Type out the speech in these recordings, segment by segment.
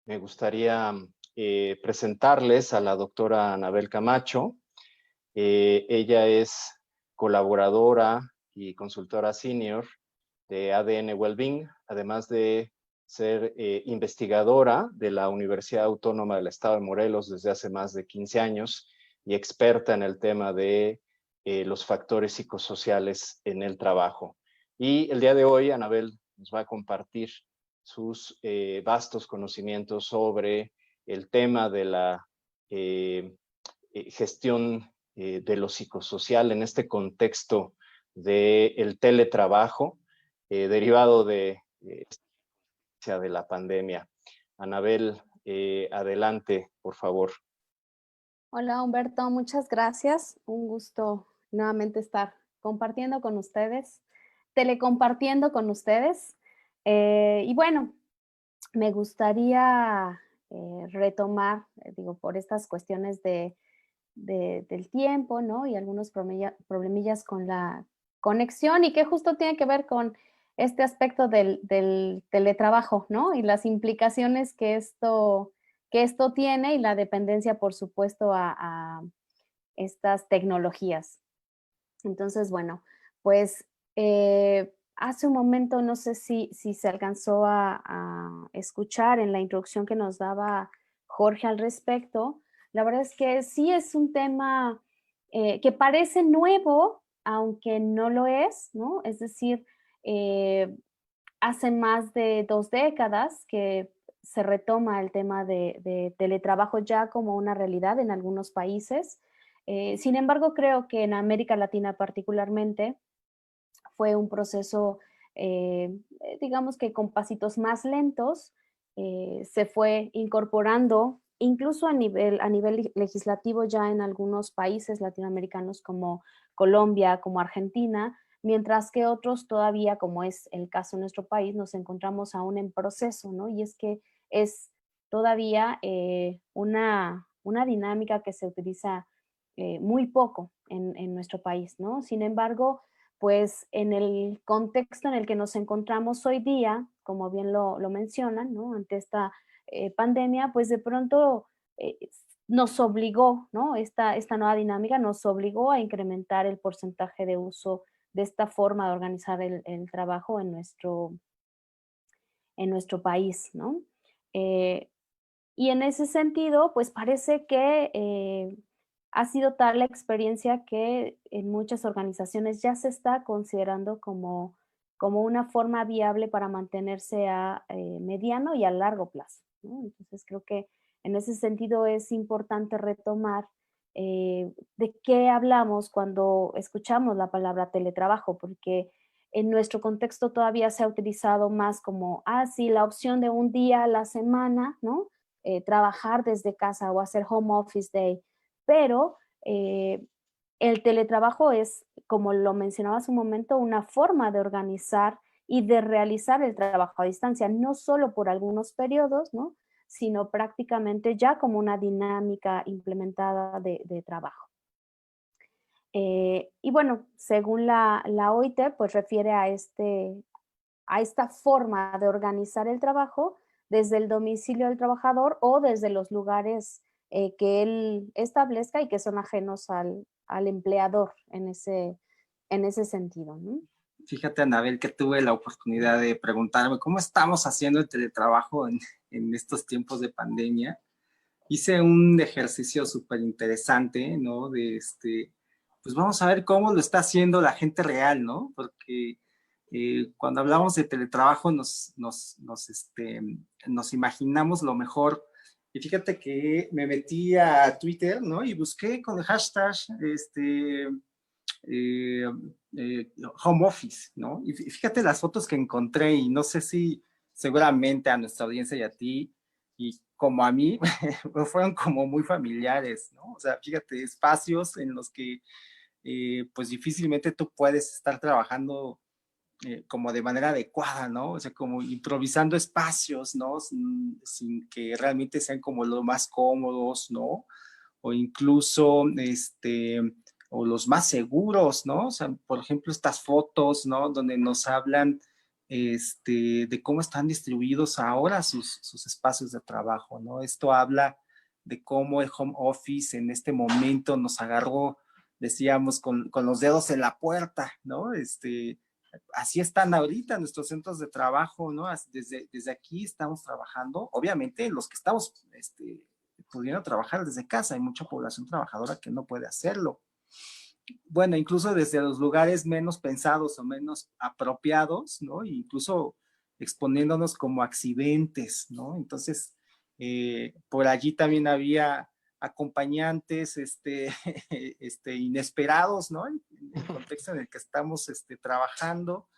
Me gustaría presentarles a la doctora Anabel Camacho. Ella es colaboradora y consultora senior de ADN Wellbeing, además de ser investigadora de la Universidad Autónoma del Estado de Morelos desde hace más de 15 años y experta en el tema de los factores psicosociales en el trabajo. Y el día de hoy, Anabel nos va a compartir sus vastos conocimientos sobre el tema de la gestión de lo psicosocial en este contexto del teletrabajo derivado de la pandemia. Anabel, adelante, por favor. Hola Humberto, muchas gracias. Un gusto nuevamente estar compartiendo con ustedes, telecompartiendo con ustedes. Y bueno, me gustaría retomar, digo, por estas cuestiones del tiempo, ¿no? Y algunos problemillas con la conexión y que justo tiene que ver con este aspecto del teletrabajo, ¿no? Y las implicaciones que esto tiene y la dependencia, por supuesto, a estas tecnologías. Entonces, bueno, pues hace un momento, no sé si se alcanzó a escuchar en la introducción que nos daba Jorge al respecto. La verdad es que sí es un tema que parece nuevo, aunque no lo es, ¿no? Es decir, eh, hace más de 2 décadas que se retoma el tema de teletrabajo ya como una realidad en algunos países. Sin embargo, creo que en América Latina particularmente fue un proceso, digamos que con pasitos más lentos, se fue incorporando, incluso a nivel legislativo ya en algunos países latinoamericanos como Colombia, como Argentina, mientras que otros todavía, como es el caso en nuestro país, nos encontramos aún en proceso, ¿no? Y es que es todavía una dinámica que se utiliza muy poco en nuestro país, ¿no? Sin embargo, pues en el contexto en el que nos encontramos hoy día, como bien lo mencionan, ¿no? Ante esta pandemia, pues de pronto eh, nos obligó, ¿no? Esta nueva dinámica nos obligó a incrementar el porcentaje de uso de esta forma de organizar el trabajo en nuestro país, ¿no? Eh, y en ese sentido, pues parece que ha sido tal la experiencia que en muchas organizaciones ya se está considerando como una forma viable para mantenerse a mediano y a largo plazo, ¿no? Entonces creo que en ese sentido es importante retomar de qué hablamos cuando escuchamos la palabra teletrabajo, porque en nuestro contexto todavía se ha utilizado más como, sí, la opción de un día a la semana, ¿no? Trabajar desde casa o hacer home office day, pero el teletrabajo es, como lo mencionaba hace un momento, una forma de organizar y de realizar el trabajo a distancia, no solo por algunos periodos, ¿no? Sino prácticamente ya como una dinámica implementada de trabajo. Y bueno, según la OIT, pues refiere a esta forma de organizar el trabajo desde el domicilio del trabajador o desde los lugares que él establezca y que son ajenos al empleador en ese sentido, ¿no? Fíjate, Anabel, que tuve la oportunidad de preguntarme cómo estamos haciendo el teletrabajo en estos tiempos de pandemia. Hice un ejercicio súper interesante, ¿no? Pues vamos a ver cómo lo está haciendo la gente real, ¿no? Porque cuando hablamos de teletrabajo nos imaginamos lo mejor. Y fíjate que me metí a Twitter, ¿no? Y busqué con el hashtag, eh, home office, ¿no? Y fíjate las fotos que encontré y no sé si seguramente a nuestra audiencia y a ti y como a mí fueron como muy familiares, ¿no? O sea, fíjate, espacios en los que pues difícilmente tú puedes estar trabajando como de manera adecuada, ¿no? O sea, como improvisando espacios, ¿no? Sin que realmente sean como los más cómodos, ¿no? O incluso, o los más seguros, ¿no? O sea, por ejemplo, estas fotos, ¿no? Donde nos hablan de cómo están distribuidos ahora sus espacios de trabajo, ¿no? Esto habla de cómo el home office en este momento nos agarró, decíamos, con los dedos en la puerta, ¿no? Así están ahorita nuestros centros de trabajo, ¿no? Desde aquí estamos trabajando, obviamente los que estamos pudiendo trabajar desde casa, hay mucha población trabajadora que no puede hacerlo. Bueno, incluso desde los lugares menos pensados o menos apropiados, ¿no? Incluso exponiéndonos como accidentes, ¿no? Entonces, por allí también había acompañantes inesperados, ¿no? En el contexto en el que estamos trabajando,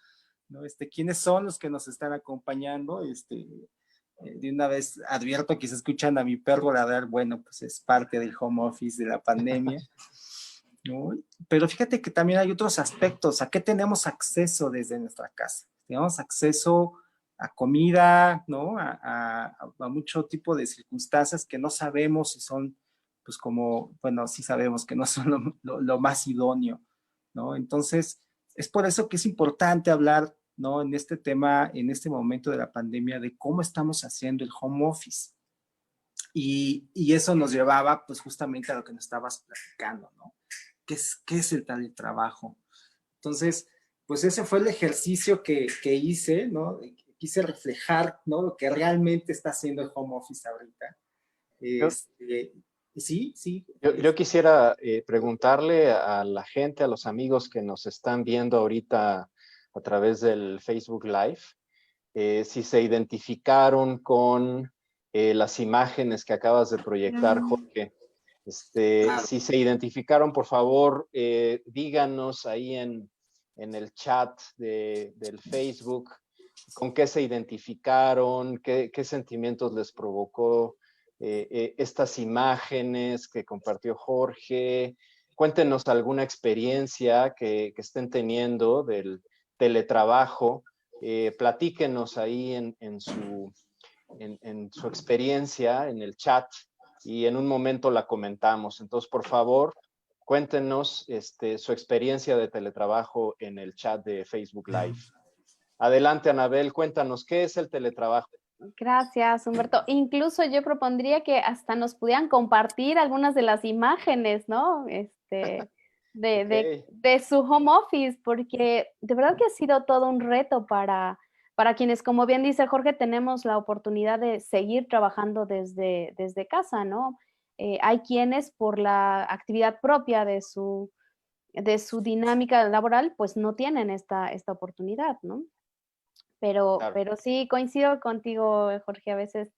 ¿no? ¿Quiénes son los que nos están acompañando? De una vez advierto que se escuchan a mi perro ladrar, bueno, pues es parte del home office de la pandemia, ¿no? Pero fíjate que también hay otros aspectos. ¿A qué tenemos acceso desde nuestra casa? Tenemos acceso a comida, ¿no? A mucho tipo de circunstancias que no sabemos si son, pues como, bueno, sí sabemos que no son lo más idóneo, ¿no? Entonces, es por eso que es importante hablar, ¿no? En este tema, en este momento de la pandemia, de cómo estamos haciendo el home office. Y eso nos llevaba, pues, justamente a lo que nos estabas platicando, ¿no? ¿Qué es el teletrabajo? Entonces, pues ese fue el ejercicio que hice, ¿no? Quise reflejar, ¿no? Lo que realmente está haciendo el home office ahorita. Sí, sí. Yo quisiera preguntarle a la gente, a los amigos que nos están viendo ahorita a través del Facebook Live, si se identificaron con las imágenes que acabas de proyectar, Jorge. Claro. Si se identificaron, por favor, díganos ahí en el chat del Facebook con qué se identificaron, qué sentimientos les provocó estas imágenes que compartió Jorge. Cuéntenos alguna experiencia que estén teniendo del teletrabajo. Platíquenos ahí en su experiencia en el chat y en un momento la comentamos. Entonces, por favor, cuéntenos su experiencia de teletrabajo en el chat de Facebook Live. Adelante, Anabel, cuéntanos, ¿qué es el teletrabajo? Gracias, Humberto. Incluso yo propondría que hasta nos pudieran compartir algunas de las imágenes, ¿no? De su home office, porque de verdad que ha sido todo un reto para quienes, como bien dice Jorge, tenemos la oportunidad de seguir trabajando desde casa, ¿no? Hay quienes por la actividad propia de su dinámica laboral, pues no tienen esta oportunidad, ¿no? Pero sí coincido contigo, Jorge, a veces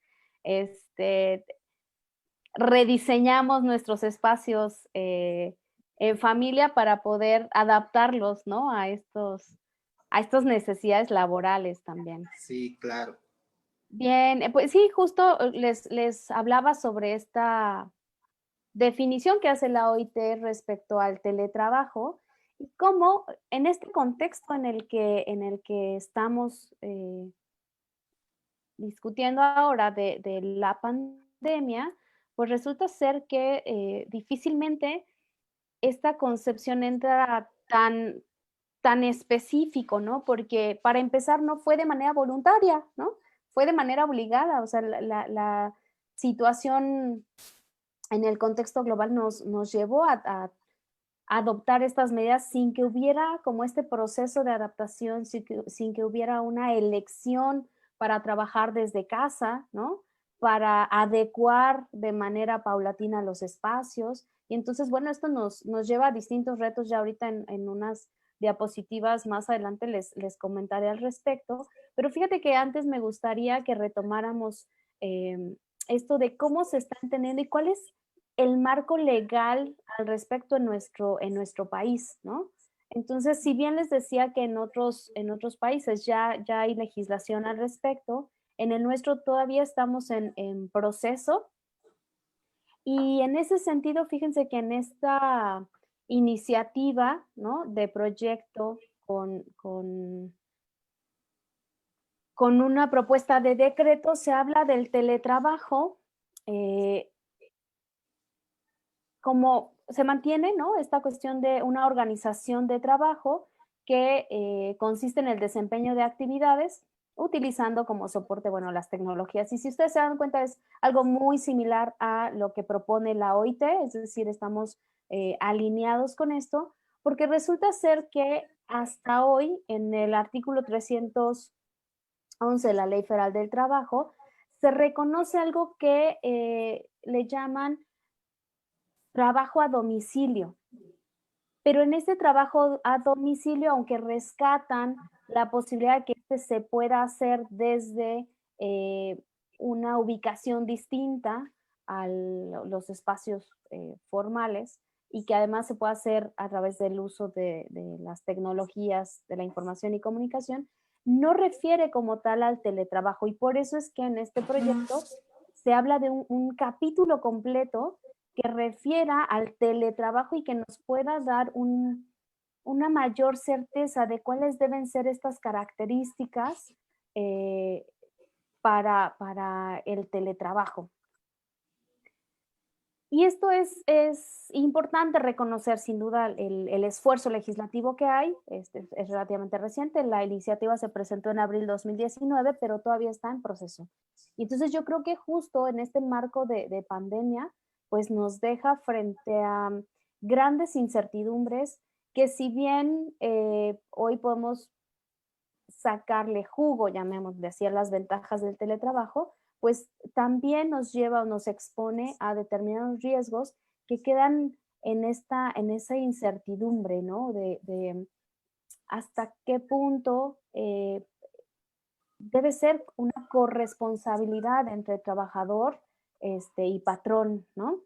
rediseñamos nuestros espacios en familia para poder adaptarlos, ¿no? A estas necesidades laborales también. Sí, claro. Bien, pues sí, justo les hablaba sobre esta definición que hace la OIT respecto al teletrabajo y cómo en este contexto en el que estamos discutiendo ahora de la pandemia, pues resulta ser que difícilmente esta concepción entra tan específico, ¿no? Porque para empezar no fue de manera voluntaria, ¿no? Fue de manera obligada, o sea, la situación en el contexto global nos llevó a adoptar estas medidas sin que hubiera como este proceso de adaptación, sin que hubiera una elección para trabajar desde casa, ¿no? Para adecuar de manera paulatina los espacios. Y entonces, bueno, esto nos lleva a distintos retos. Ya ahorita en unas diapositivas más adelante les comentaré al respecto. Pero fíjate que antes me gustaría que retomáramos esto de cómo se está entendiendo y cuál es el marco legal al respecto en nuestro país, ¿no? Entonces, si bien les decía que en otros países ya hay legislación al respecto, en el nuestro todavía estamos en proceso. Y en ese sentido, fíjense que en esta iniciativa, ¿no? De proyecto con una propuesta de decreto se habla del teletrabajo, como se mantiene, ¿no? Esta cuestión de una organización de trabajo que consiste en el desempeño de actividades utilizando como soporte, bueno, las tecnologías. Y si ustedes se dan cuenta, es algo muy similar a lo que propone la OIT, es decir, estamos alineados con esto, porque resulta ser que hasta hoy, en el artículo 311 de la Ley Federal del Trabajo, se reconoce algo que le llaman trabajo a domicilio. Pero en este trabajo a domicilio, aunque rescatan la posibilidad de que este se pueda hacer desde una ubicación distinta a los espacios formales y que además se pueda hacer a través del uso de las tecnologías de la información y comunicación, no refiere como tal al teletrabajo y por eso es que en este proyecto se habla de un capítulo completo que refiera al teletrabajo y que nos pueda dar una mayor certeza de cuáles deben ser estas características eh, para el teletrabajo. Y esto es importante reconocer sin duda el esfuerzo legislativo que hay, es relativamente reciente, la iniciativa se presentó en abril 2019, pero todavía está en proceso. Y entonces yo creo que justo en este marco de pandemia, pues nos deja frente a grandes incertidumbres que si bien hoy podemos sacarle jugo, llamémosle así, a las ventajas del teletrabajo, pues también nos lleva o nos expone a determinados riesgos que quedan en esa incertidumbre, ¿no? De hasta qué punto debe ser una corresponsabilidad entre trabajador y patrón, ¿no?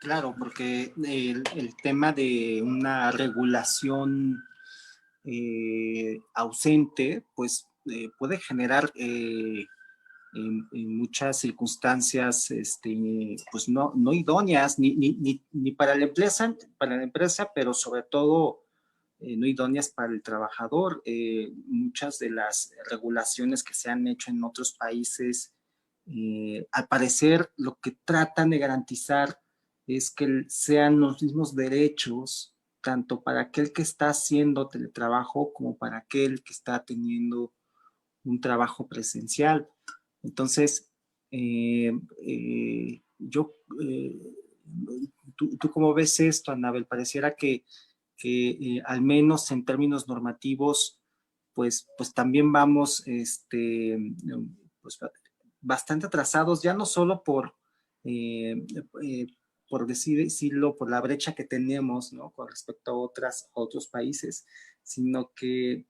Claro, porque el tema de una regulación ausente, pues puede generar en muchas circunstancias pues no idóneas ni para la empresa, pero sobre todo no idóneas para el trabajador. Muchas de las regulaciones que se han hecho en otros países, al parecer lo que tratan de garantizar es que sean los mismos derechos tanto para aquel que está haciendo teletrabajo como para aquel que está teniendo un trabajo presencial. Entonces, eh, eh, yo, eh, ¿tú cómo ves esto, Anabel? Pareciera que al menos en términos normativos, pues también vamos pues, bastante atrasados, ya no solo eh, eh, por decirlo, por la brecha que tenemos, ¿no? Con respecto a otros países, sino que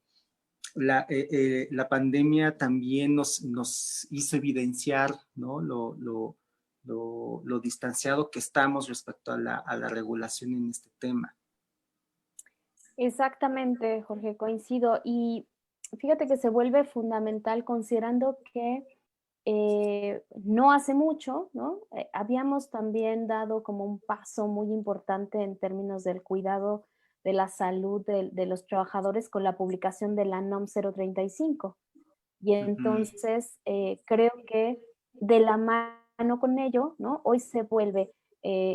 la pandemia también nos hizo evidenciar, ¿no? Lo distanciado que estamos respecto a la regulación en este tema. Exactamente, Jorge, coincido. Y fíjate que se vuelve fundamental considerando que no hace mucho, ¿no? Habíamos también dado como un paso muy importante en términos del cuidado de la salud de los trabajadores con la publicación de la NOM 035. Y entonces creo que de la mano con ello, ¿no? Hoy se vuelve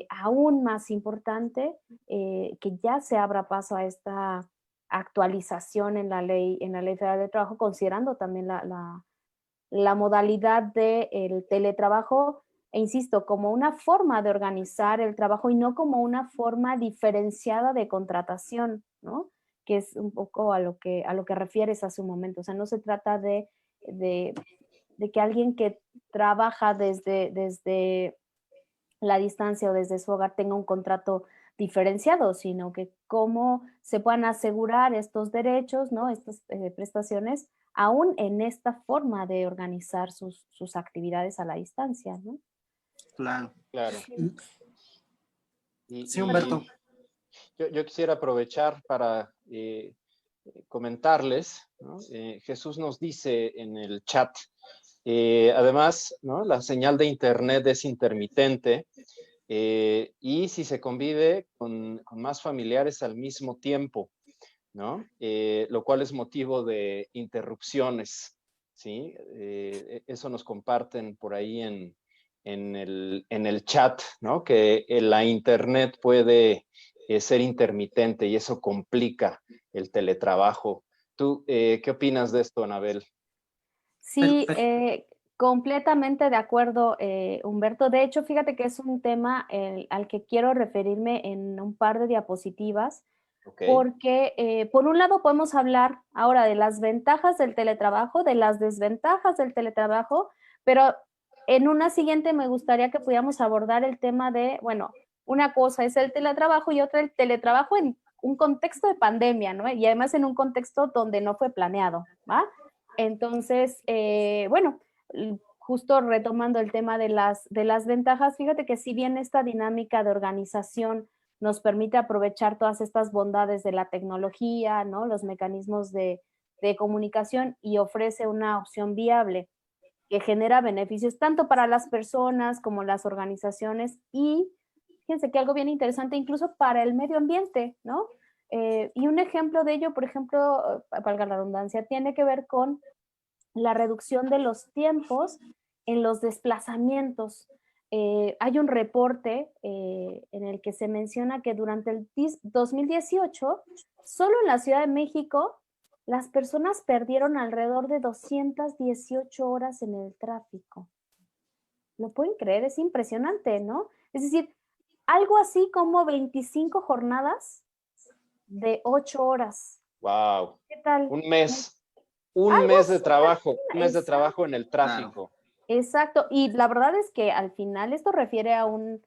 aún más importante que ya se abra paso a esta actualización en la ley federal de trabajo, considerando también la modalidad del teletrabajo, e insisto, como una forma de organizar el trabajo y no como una forma diferenciada de contratación, ¿no? Que es un poco a lo que refieres hace un momento. O sea, no se trata de, de que alguien que trabaja desde la distancia o desde su hogar tenga un contrato diferenciado, sino que cómo se puedan asegurar estos derechos, ¿no? Estas prestaciones, aún en esta forma de organizar sus actividades a la distancia, ¿no? Claro. Claro. Sí, Humberto. Yo quisiera aprovechar para comentarles, ¿no? Jesús nos dice en el chat, además, ¿no? La señal de internet es intermitente y si se convive con más familiares al mismo tiempo, ¿no? Lo cual es motivo de interrupciones, ¿sí? Eso nos comparten por ahí en el chat, ¿no? Que la internet puede ser intermitente y eso complica el teletrabajo. ¿Tú qué opinas de esto, Anabel? Sí, completamente de acuerdo, Humberto. De hecho, fíjate que es un tema al que quiero referirme en un par de diapositivas, Ok, porque por un lado podemos hablar ahora de las ventajas del teletrabajo, de las desventajas del teletrabajo, pero en una siguiente me gustaría que pudiéramos abordar el tema de, bueno, una cosa es el teletrabajo y otra el teletrabajo en un contexto de pandemia, ¿no? Y además en un contexto donde no fue planeado, ¿va? Entonces, bueno, justo retomando el tema de las ventajas, fíjate que si bien esta dinámica de organización nos permite aprovechar todas estas bondades de la tecnología, ¿no? Los mecanismos de comunicación y ofrece una opción viable que genera beneficios tanto para las personas como las organizaciones y fíjense que algo bien interesante incluso para el medio ambiente, ¿no? Y un ejemplo de ello, por ejemplo, valga la redundancia, tiene que ver con la reducción de los tiempos en los desplazamientos. Hay un reporte en el que se menciona que durante el 2018, solo en la Ciudad de México, las personas perdieron alrededor de 218 horas en el tráfico. ¿Lo pueden creer? Es impresionante, ¿no? Es decir, algo así como 25 jornadas de 8 horas. wow. ¿Qué tal? Un mes, un Algo mes de así, trabajo, un mes de exacto. trabajo en el Claro. tráfico. Exacto, y la verdad es que al final esto refiere a un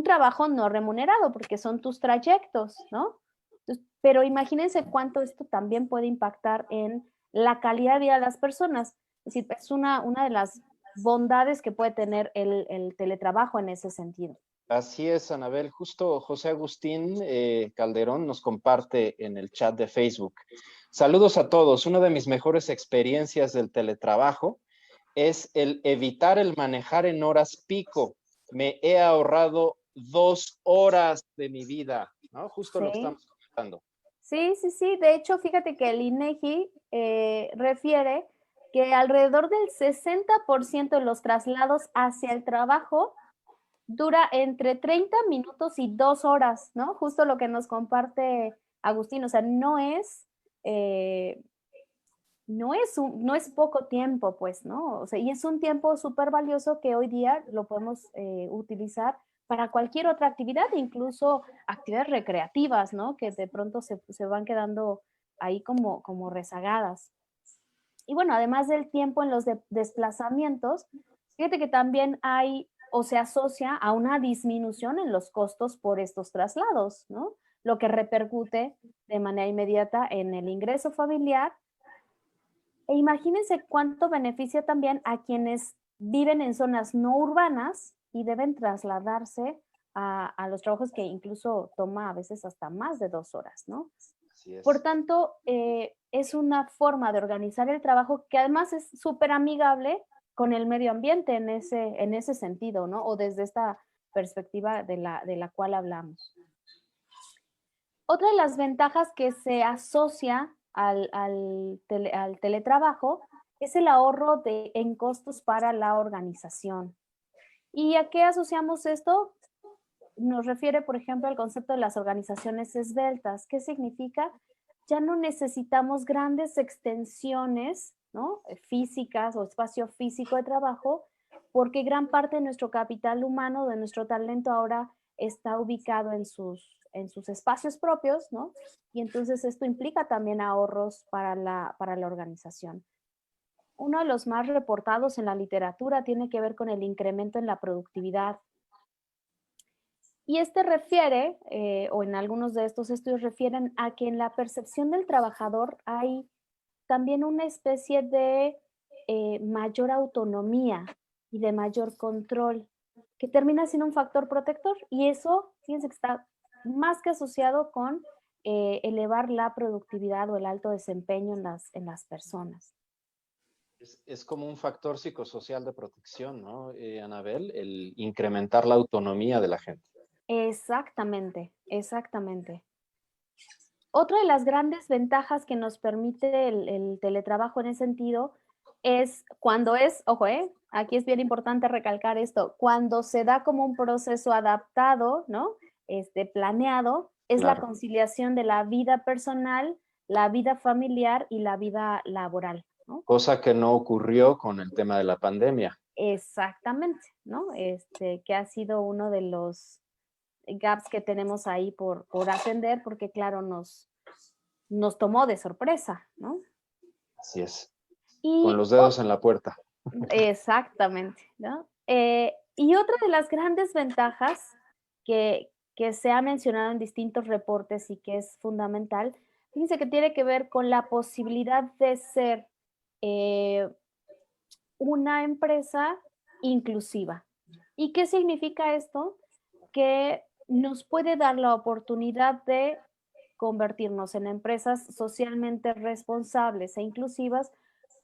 trabajo no remunerado, porque son tus trayectos, ¿no? Entonces, pero imagínense cuánto esto también puede impactar en la calidad de vida de las personas. Es decir, es una de las bondades que puede tener el teletrabajo en ese sentido. Así es, Anabel. Justo José Agustín Calderón nos comparte en el chat de Facebook. Saludos a todos. Una de mis mejores experiencias del teletrabajo es el evitar el manejar en horas pico. Me he ahorrado 2 horas de mi vida, ¿no? Justo lo que Sí. estamos comentando. Sí, sí, sí. De hecho, fíjate que el INEGI refiere que alrededor del 60% de los traslados hacia el trabajo dura entre 30 minutos y 2 horas, ¿no? Justo lo que nos comparte Agustín, o sea, no es poco tiempo, pues, ¿no? O sea, y es un tiempo súper valioso que hoy día lo podemos utilizar para cualquier otra actividad, incluso actividades recreativas, ¿no? Que de pronto se van quedando ahí como rezagadas. Y bueno, además del tiempo en los desplazamientos, fíjate que también hay o se asocia a una disminución en los costos por estos traslados, ¿no? Lo que repercute de manera inmediata en el ingreso familiar. E imagínense cuánto beneficia también a quienes viven en zonas no urbanas y deben trasladarse a los trabajos que incluso toma a veces hasta más de 2 horas, ¿no? Así es. Por tanto, es una forma de organizar el trabajo que además es súper amigable con el medio ambiente en ese sentido, ¿no? O desde esta perspectiva de la cual hablamos. Otra de las ventajas que se asocia al teletrabajo es el ahorro en costos para la organización. ¿Y a qué asociamos esto? Nos refiere, por ejemplo, al concepto de las organizaciones esbeltas. ¿Qué significa? Ya no necesitamos grandes extensiones, ¿no? Físicas o espacio físico de trabajo, porque gran parte de nuestro capital humano, de nuestro talento ahora está ubicado en sus espacios propios, ¿no? Y entonces esto implica también ahorros para la organización. Uno de los más reportados en la literatura tiene que ver con el incremento en la productividad. Y este refiere, o en algunos de estos estudios refieren a que en la percepción del trabajador hay también una especie de mayor autonomía y de mayor control, que termina siendo un factor protector. Y eso, fíjense que está más que asociado con elevar la productividad o el alto desempeño en las personas. Es como un factor psicosocial de protección, ¿no, Anabel? El incrementar la autonomía de la gente. Exactamente, exactamente. Otra de las grandes ventajas que nos permite el teletrabajo en ese sentido es cuando es, ojo, aquí es bien importante recalcar esto, cuando se da como un proceso adaptado, ¿no? Planeado, es la Claro. conciliación de la vida personal, la vida familiar y la vida laboral, ¿no? Cosa que no ocurrió con el tema de la pandemia. Exactamente, ¿no? Que ha sido uno de los gaps que tenemos ahí por atender, porque claro, nos tomó de sorpresa, ¿no? Así es. Con Y los dedos en la puerta. exactamente, ¿no? Y otra de las grandes ventajas que se ha mencionado en distintos reportes y que es fundamental, fíjense que tiene que ver con la posibilidad de ser eh, una empresa inclusiva. ¿Y qué significa esto? Que nos puede dar la oportunidad de convertirnos en empresas socialmente responsables e inclusivas,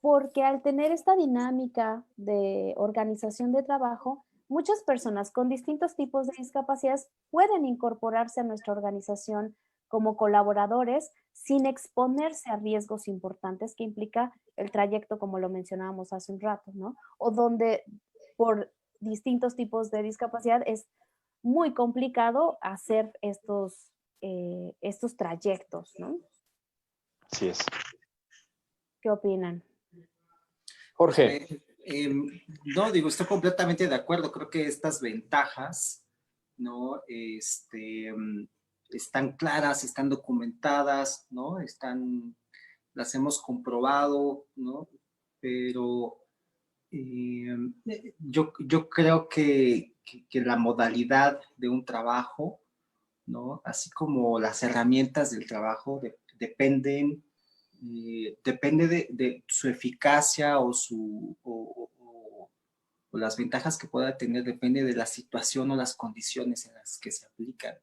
porque al tener esta dinámica de organización de trabajo, muchas personas con distintos tipos de discapacidades pueden incorporarse a nuestra organización como colaboradores sin exponerse a riesgos importantes que implica el trayecto, como lo mencionábamos hace un rato, ¿no? O donde por distintos tipos de discapacidad es muy complicado hacer estos trayectos, ¿no? Así es. ¿Qué opinan? Pues Jorge, no, digo, estoy completamente de acuerdo. Creo que estas ventajas, ¿no? Están claras, están documentadas, ¿no? Las hemos comprobado, ¿no? Pero yo creo que la modalidad de un trabajo, ¿no? Así como las herramientas del trabajo depende de su eficacia o las ventajas que pueda tener, depende de la situación o las condiciones en las que se aplican.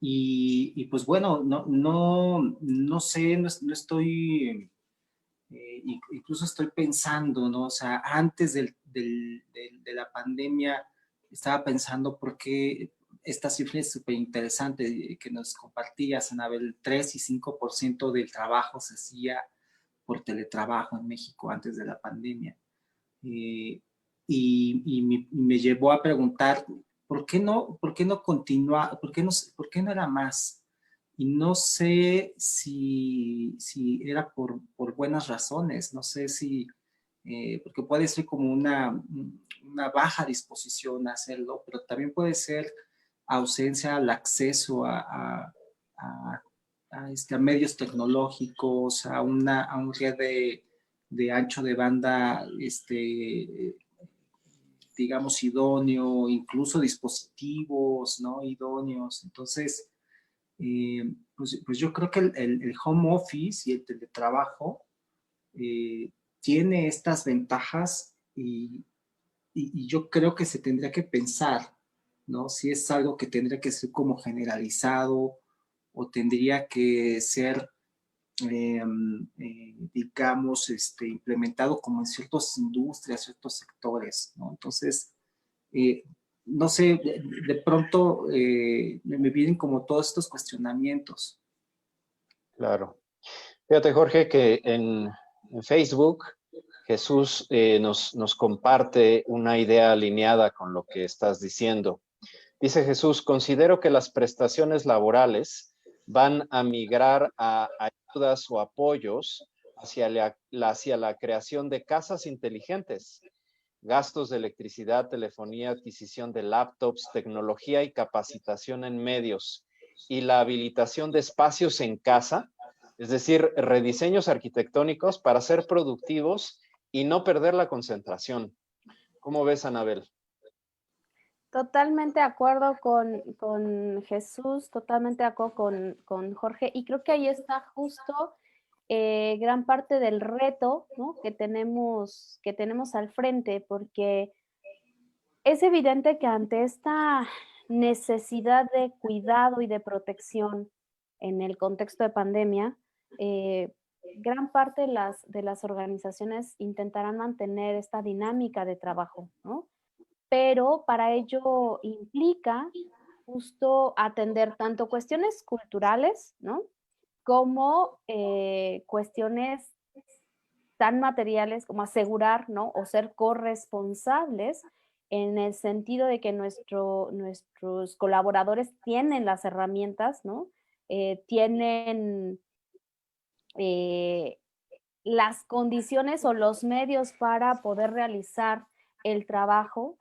Y pues bueno, no sé, no estoy, incluso estoy pensando, ¿no? O sea, antes de la pandemia estaba pensando por qué esta cifra es súper interesante que nos compartías, Anabel. 3 y 5% del trabajo se hacía por teletrabajo en México antes de la pandemia. Eh, me llevó a preguntar, por qué no continúa, por qué no era más? Y no sé si era por buenas razones, no sé si, porque puede ser como una baja disposición a hacerlo, pero también puede ser ausencia al acceso a medios tecnológicos, a un red de ancho de banda, digamos, idóneo, incluso dispositivos, ¿no? Idóneos. Entonces, pues yo creo que el home office y el teletrabajo tiene estas ventajas y yo creo que se tendría que pensar, ¿no? Si es algo que tendría que ser como generalizado o tendría que ser digamos, implementado como en ciertas industrias, ciertos sectores, ¿no? Entonces, eh, no sé, de pronto me vienen como todos estos cuestionamientos. claro. Fíjate, Jorge, que en Facebook Jesús nos comparte una idea alineada con lo que estás diciendo. Dice Jesús, considero que las prestaciones laborales van a migrar a ayudas o apoyos hacia la creación de casas inteligentes, gastos de electricidad, telefonía, adquisición de laptops, tecnología y capacitación en medios y la habilitación de espacios en casa, es decir, rediseños arquitectónicos para ser productivos y no perder la concentración. ¿Cómo ves, Anabel? Totalmente de acuerdo con Jesús, totalmente de acuerdo con Jorge, y creo que ahí está justo gran parte del reto, ¿no? que tenemos al frente, porque es evidente que ante esta necesidad de cuidado y de protección en el contexto de pandemia, gran parte de las organizaciones intentarán mantener esta dinámica de trabajo, ¿no? Pero para ello implica justo atender tanto cuestiones culturales, ¿no? Como cuestiones tan materiales como asegurar, ¿no? O ser corresponsables en el sentido de que nuestros colaboradores tienen las herramientas, ¿no? Tienen eh, las condiciones o los medios para poder realizar el trabajo,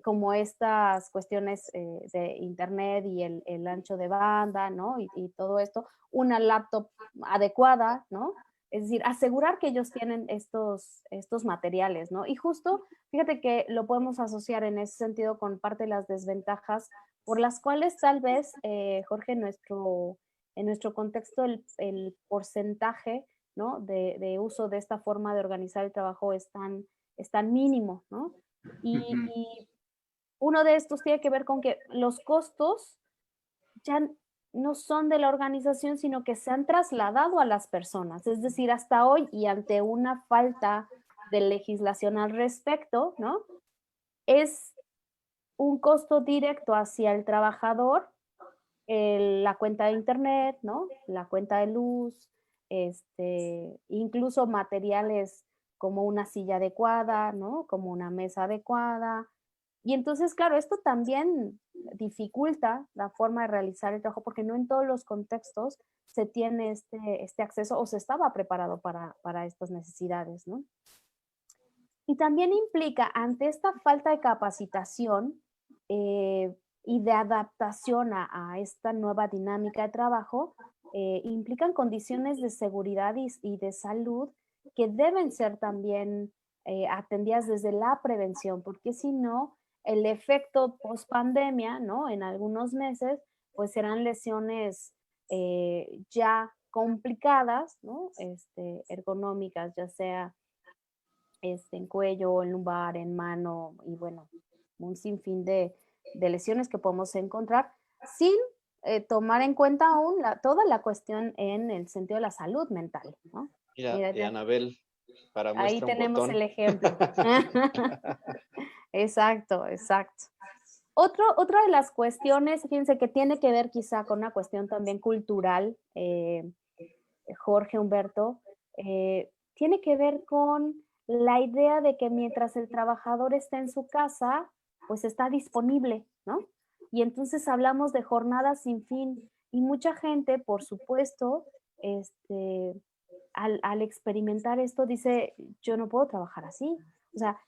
como estas cuestiones de internet y el ancho de banda, ¿no? Y todo esto, una laptop adecuada, ¿no? Es decir, asegurar que ellos tienen estos materiales, ¿no? Y justo, fíjate que lo podemos asociar en ese sentido con parte de las desventajas por las cuales tal vez, Jorge, en nuestro contexto, el porcentaje, ¿no? De uso de esta forma de organizar el trabajo es tan mínimo, ¿no? Y uno de estos tiene que ver con que los costos ya no son de la organización, sino que se han trasladado a las personas. Es decir, hasta hoy y ante una falta de legislación al respecto, ¿no? Es un costo directo hacia el trabajador, la cuenta de internet, ¿no? La cuenta de luz, incluso materiales como una silla adecuada, ¿no? Como una mesa adecuada. Y entonces, claro, esto también dificulta la forma de realizar el trabajo porque no en todos los contextos se tiene este acceso o se estaba preparado para estas necesidades, ¿no? Y también implica, ante esta falta de capacitación y de adaptación a esta nueva dinámica de trabajo, implican condiciones de seguridad y de salud que deben ser también atendidas desde la prevención, porque si no, el efecto post pandemia, ¿no? En algunos meses, pues serán lesiones ya complicadas, ¿no? Ergonómicas, ya sea en cuello, en lumbar, en mano y bueno, un sinfín de lesiones que podemos encontrar sin tomar en cuenta aún toda la cuestión en el sentido de la salud mental, ¿no? Mira, Mira, Anabel, para ahí muestra un tenemos botón. el ejemplo. Exacto, exacto. Otra de las cuestiones, fíjense, que tiene que ver quizá con una cuestión también cultural, Jorge, Humberto, tiene que ver con la idea de que mientras el trabajador está en su casa, pues está disponible, ¿no? Y entonces hablamos de jornadas sin fin y mucha gente, por supuesto, al experimentar esto dice, yo no puedo trabajar así. O sea,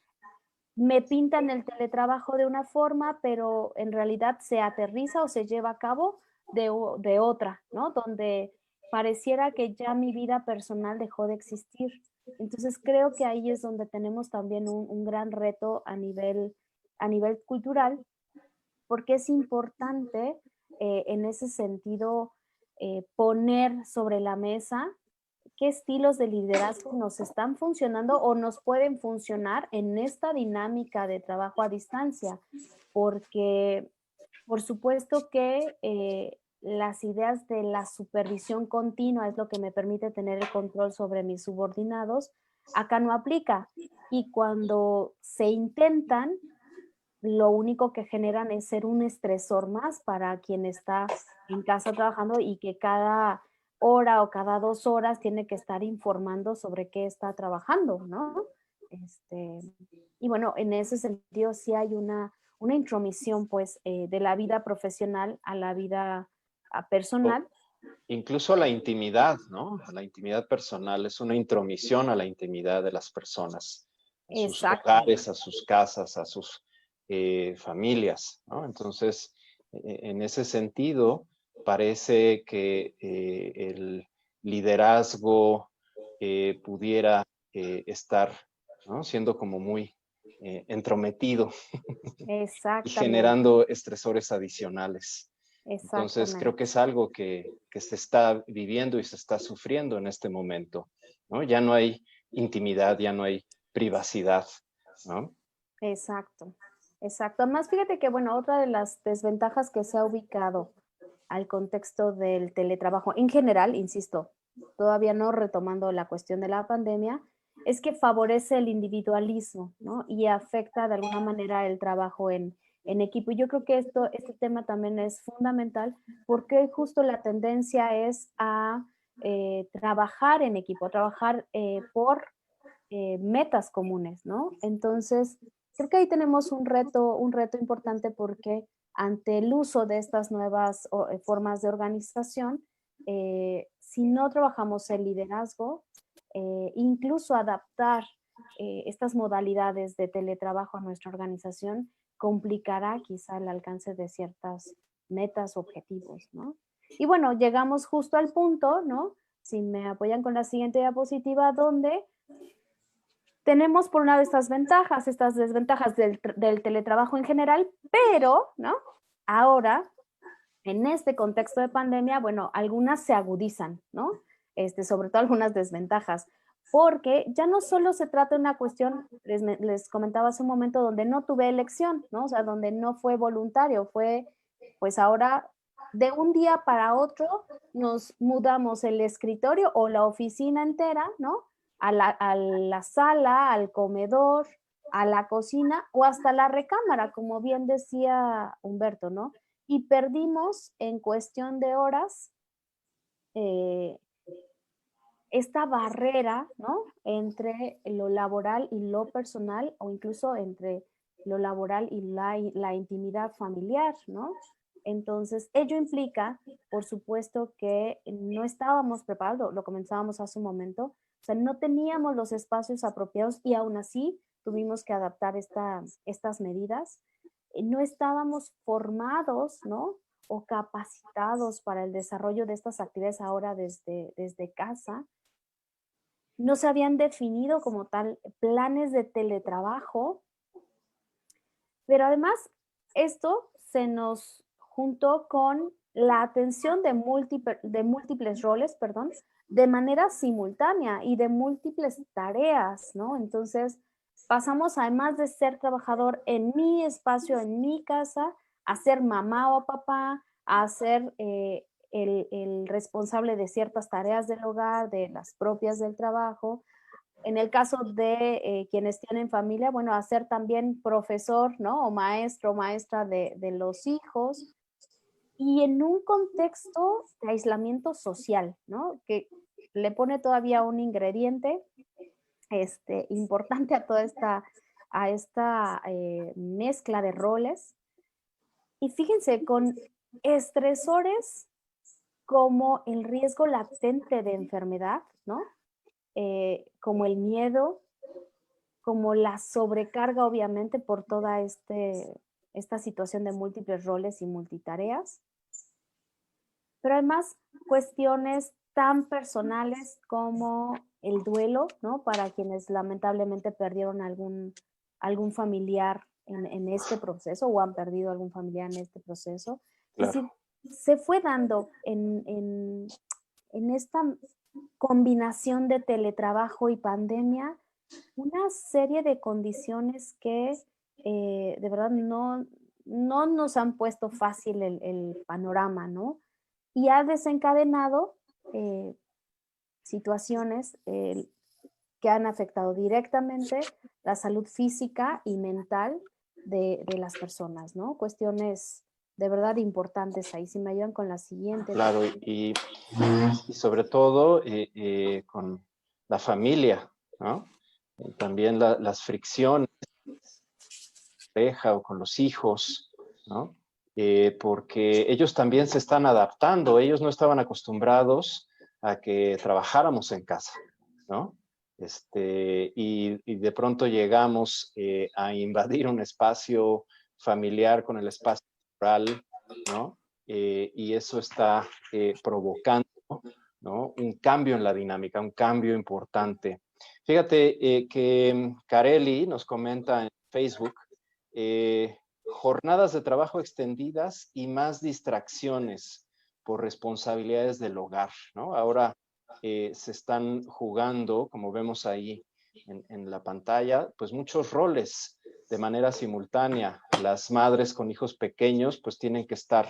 me pintan el teletrabajo de una forma, pero en realidad se aterriza o se lleva a cabo de otra, ¿no? Donde pareciera que ya mi vida personal dejó de existir. Entonces creo que ahí es donde tenemos también un gran reto a nivel cultural, porque es importante en ese sentido poner sobre la mesa qué estilos de liderazgo nos están funcionando o nos pueden funcionar en esta dinámica de trabajo a distancia, porque por supuesto que las ideas de la supervisión continua es lo que me permite tener el control sobre mis subordinados, acá no aplica. Y cuando se intentan, lo único que generan es ser un estresor más para quien está en casa trabajando y que cada hora o cada 2 horas tiene que estar informando sobre qué está trabajando, ¿no? Este, y bueno, en ese sentido sí hay una intromisión, pues, de la vida profesional a la vida O personal. incluso a la intimidad, ¿no? A la intimidad personal, es una intromisión a la intimidad de las personas, a sus Exacto, hogares, a sus casas, a sus familias, ¿no? Entonces, en ese sentido, parece que el liderazgo pudiera estar, ¿no? Siendo como muy entrometido y exactamente, generando estresores adicionales. Entonces, creo que exactamente. es algo que se está viviendo y se está sufriendo en este momento, ¿no? Ya no hay intimidad, ya no hay privacidad, ¿no? Exacto, exacto. Además, fíjate que, bueno, otra de las desventajas que se ha ubicado al contexto del teletrabajo en general, insisto, todavía no retomando la cuestión de la pandemia, es que favorece el individualismo, ¿no? Y afecta de alguna manera el trabajo en equipo. Y yo creo que este tema también es fundamental porque justo la tendencia es a trabajar en equipo, trabajar por metas comunes, ¿no? Entonces, creo que ahí tenemos un reto importante porque ante el uso de estas nuevas formas de organización, si no trabajamos el liderazgo, incluso adaptar estas modalidades de teletrabajo a nuestra organización complicará quizá el alcance de ciertas metas o objetivos, ¿no? Y bueno, llegamos justo al punto, ¿no? Si me apoyan con la siguiente diapositiva, donde tenemos por un lado estas ventajas, estas desventajas del teletrabajo en general, pero, ¿no? Ahora, en este contexto de pandemia, bueno, algunas se agudizan, ¿no? Sobre todo algunas desventajas, porque ya no solo se trata de una cuestión, les comentaba hace un momento, donde no tuve elección, ¿no? O sea, donde no fue voluntario, fue, pues ahora, de un día para otro, nos mudamos el escritorio o la oficina entera, ¿no? A la sala, al comedor, a la cocina o hasta la recámara, como bien decía Humberto, ¿no? Y perdimos en cuestión de horas eh, esta barrera, ¿no? Entre lo laboral y lo personal, o incluso entre lo laboral y la intimidad familiar, ¿no? Entonces, ello implica, por supuesto, que no estábamos preparados, lo comenzábamos hace un momento, o sea, no teníamos los espacios apropiados y aún así tuvimos que adaptar estas medidas. No estábamos formados, ¿no? O capacitados para el desarrollo de estas actividades ahora desde casa. No se habían definido como tal planes de teletrabajo, pero además esto se nos juntó con la atención de múltiples roles, perdón, de manera simultánea y de múltiples tareas, ¿no? Entonces, pasamos además de ser trabajador en mi espacio, en mi casa, a ser mamá o papá, a ser el responsable de ciertas tareas del hogar, de las propias del trabajo. En el caso de quienes tienen familia, bueno, a ser también profesor, ¿no? O maestro o maestra de los hijos. Y en un contexto de aislamiento social, ¿no? Que le pone todavía un ingrediente importante a toda esta mezcla de roles. Y fíjense, con estresores como el riesgo latente de enfermedad, ¿no? Como el miedo, como la sobrecarga, obviamente, por toda esta situación de múltiples roles y multitareas, pero además cuestiones tan personales como el duelo, ¿no? Para quienes lamentablemente perdieron algún familiar en este proceso o han perdido algún familiar en este proceso. Es decir, Claro. se fue dando en esta combinación de teletrabajo y pandemia una serie de condiciones que de verdad no nos han puesto fácil el panorama, ¿no? Y ha desencadenado situaciones que han afectado directamente la salud física y mental de las personas, ¿no? Cuestiones de verdad importantes ahí. Si me ayudan con la siguiente. Claro, y sobre todo con la familia, ¿no? También las fricciones pareja o con los hijos, ¿no? Porque ellos también se están adaptando, ellos no estaban acostumbrados a que trabajáramos en casa, ¿no? Y de pronto llegamos a invadir un espacio familiar con el espacio rural, ¿no? Y eso está provocando, ¿no? Un cambio en la dinámica, un cambio importante. Fíjate que Carelli nos comenta en Facebook jornadas de trabajo extendidas y más distracciones por responsabilidades del hogar, ¿no? Ahora se están jugando, como vemos ahí en la pantalla, pues muchos roles de manera simultánea. Las madres con hijos pequeños pues tienen que estar,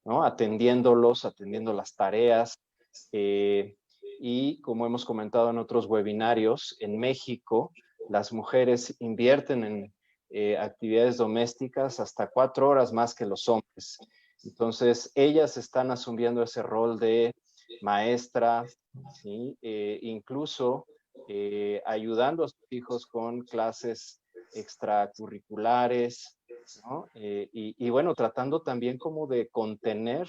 ¿no? Atendiéndolos, atendiendo las tareas. Y como hemos comentado en otros webinarios, en México las mujeres invierten en actividades domésticas hasta 4 horas más que los hombres. Entonces, ellas están asumiendo ese rol de maestra, ¿sí? Incluso ayudando a sus hijos con clases extracurriculares, ¿no? Y bueno, tratando también como de contener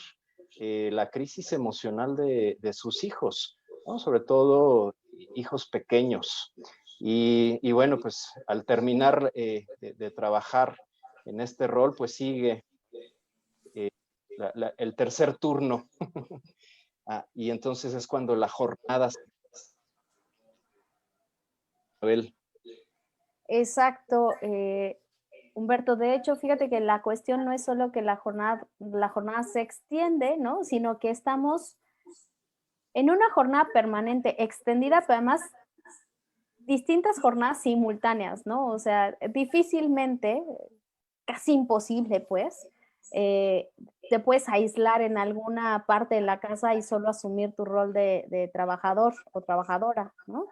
la crisis emocional de sus hijos, ¿no? Sobre todo hijos pequeños. Y bueno, pues al terminar de trabajar en este rol, pues sigue el tercer turno. Y entonces es cuando la jornada... Exacto, Humberto. De hecho, fíjate que la cuestión no es solo que la jornada se extiende, ¿no? Sino que estamos en una jornada permanente, extendida, pero además distintas jornadas simultáneas, ¿no? O sea, difícilmente, casi imposible, pues, te puedes aislar en alguna parte de la casa y solo asumir tu rol de trabajador o trabajadora, ¿no?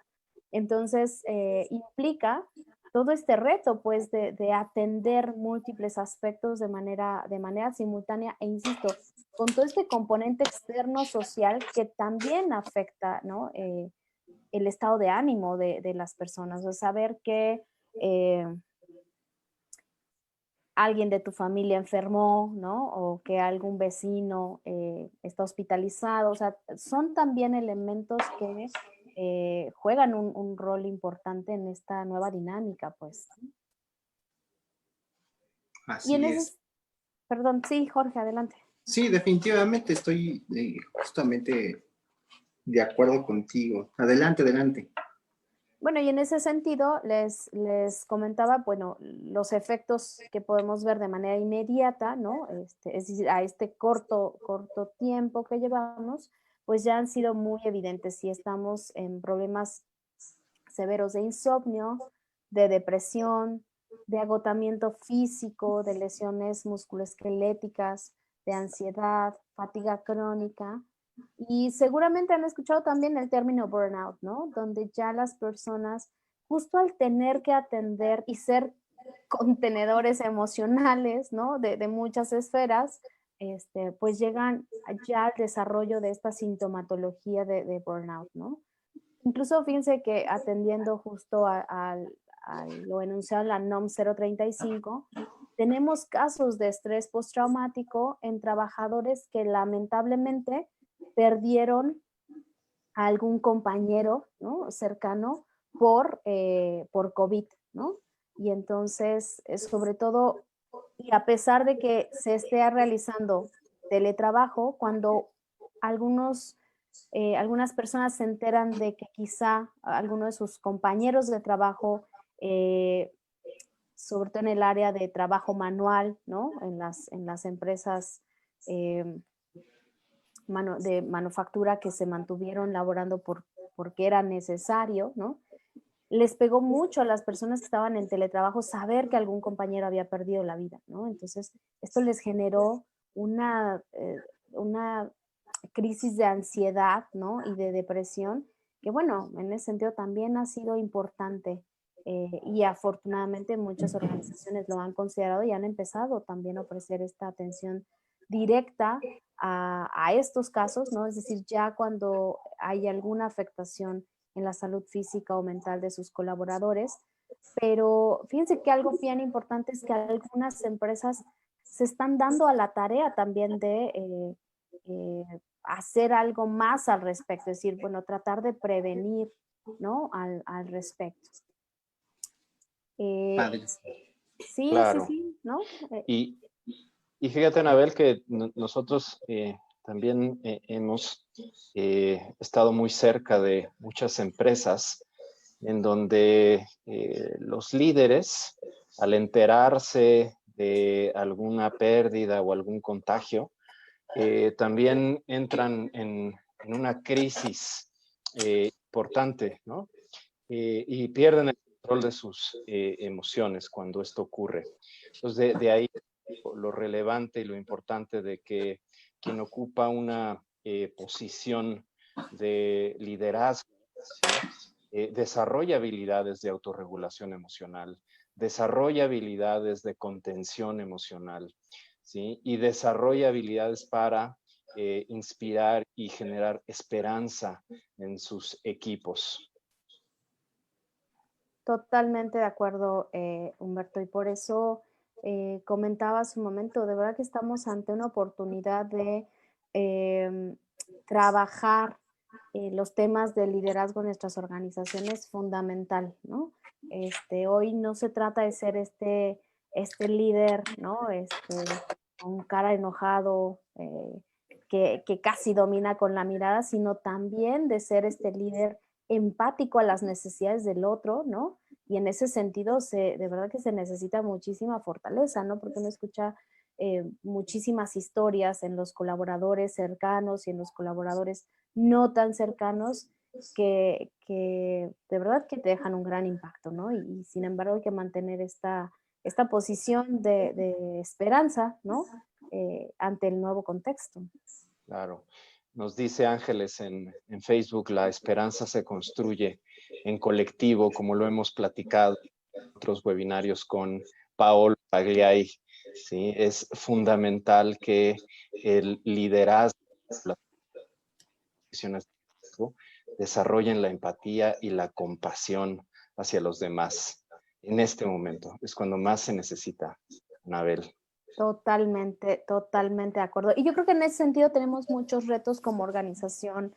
Entonces, implica todo este reto, pues, de atender múltiples aspectos de manera simultánea e, insisto, con todo este componente externo social que también afecta, ¿no? El estado de ánimo de las personas, o saber que alguien de tu familia enfermó, ¿no? O que algún vecino está hospitalizado, o sea, son también elementos que juegan un rol importante en esta nueva dinámica, pues. Y en Así ese, es. perdón, sí, Jorge, adelante. Sí, definitivamente estoy justamente de acuerdo contigo. Adelante, adelante. Bueno, y en ese sentido les comentaba, bueno, los efectos que podemos ver de manera inmediata, ¿no? Es decir, a este corto tiempo que llevamos, pues ya han sido muy evidentes. Si estamos en problemas severos de insomnio, de depresión, de agotamiento físico, de lesiones musculoesqueléticas, de ansiedad, fatiga crónica. Y seguramente han escuchado también el término burnout, ¿no? Donde ya las personas, justo al tener que atender y ser contenedores emocionales, ¿no? De muchas esferas, pues llegan ya al desarrollo de esta sintomatología de burnout, ¿no? Incluso fíjense que atendiendo justo a lo enunciado en la NOM 035, tenemos casos de estrés postraumático en trabajadores que lamentablemente perdieron a algún compañero, ¿no? cercano por COVID, ¿no? Y entonces, sobre todo, y a pesar de que se esté realizando teletrabajo, cuando algunas personas se enteran de que quizá alguno de sus compañeros de trabajo, sobre todo en el área de trabajo manual, ¿no? En las empresas de manufactura que se mantuvieron laborando porque era necesario, ¿no? Les pegó mucho a las personas que estaban en teletrabajo saber que algún compañero había perdido la vida, ¿no? Entonces, esto les generó una crisis de ansiedad, ¿no? Y de depresión, que bueno, en ese sentido también ha sido importante y afortunadamente muchas organizaciones lo han considerado y han empezado también a ofrecer esta atención directa a estos casos, ¿no? Es decir, ya cuando hay alguna afectación en la salud física o mental de sus colaboradores, pero fíjense que algo bien importante es que algunas empresas se están dando a la tarea también de hacer algo más al respecto, es decir, bueno, tratar de prevenir, ¿no? Al respecto. Padre. Sí, Claro. sí, ¿no? Y fíjate, Anabel, que nosotros también hemos estado muy cerca de muchas empresas en donde los líderes, al enterarse de alguna pérdida o algún contagio, también entran en una crisis importante, ¿no? Y pierden el control de sus emociones cuando esto ocurre. Entonces, de ahí lo relevante y lo importante de que quien ocupa una posición de liderazgo, ¿sí? Desarrolla habilidades de autorregulación emocional, desarrolla habilidades de contención emocional, ¿sí? Y desarrolla habilidades para inspirar y generar esperanza en sus equipos. Totalmente de acuerdo, Humberto, y por eso comentaba hace un momento, de verdad que estamos ante una oportunidad de trabajar los temas de liderazgo en nuestras organizaciones fundamental, ¿no? Hoy no se trata de ser este líder, ¿no? Con cara enojado, que casi domina con la mirada, sino también de ser este líder empático a las necesidades del otro, ¿no? Y en ese sentido, de verdad que se necesita muchísima fortaleza, ¿no? Porque uno escucha muchísimas historias en los colaboradores cercanos y en los colaboradores no tan cercanos que de verdad que te dejan un gran impacto, ¿no? Y sin embargo hay que mantener esta posición de esperanza, ¿no? Ante el nuevo contexto. Claro. Nos dice Ángeles en Facebook, la esperanza se construye en colectivo, como lo hemos platicado en otros webinarios con Paolo Pagliai. ¿Sí? Es fundamental que el liderazgo, las decisiones desarrollen la empatía y la compasión hacia los demás. En este momento es cuando más se necesita, Anabel. Totalmente, totalmente de acuerdo. Y yo creo que en ese sentido tenemos muchos retos como organización,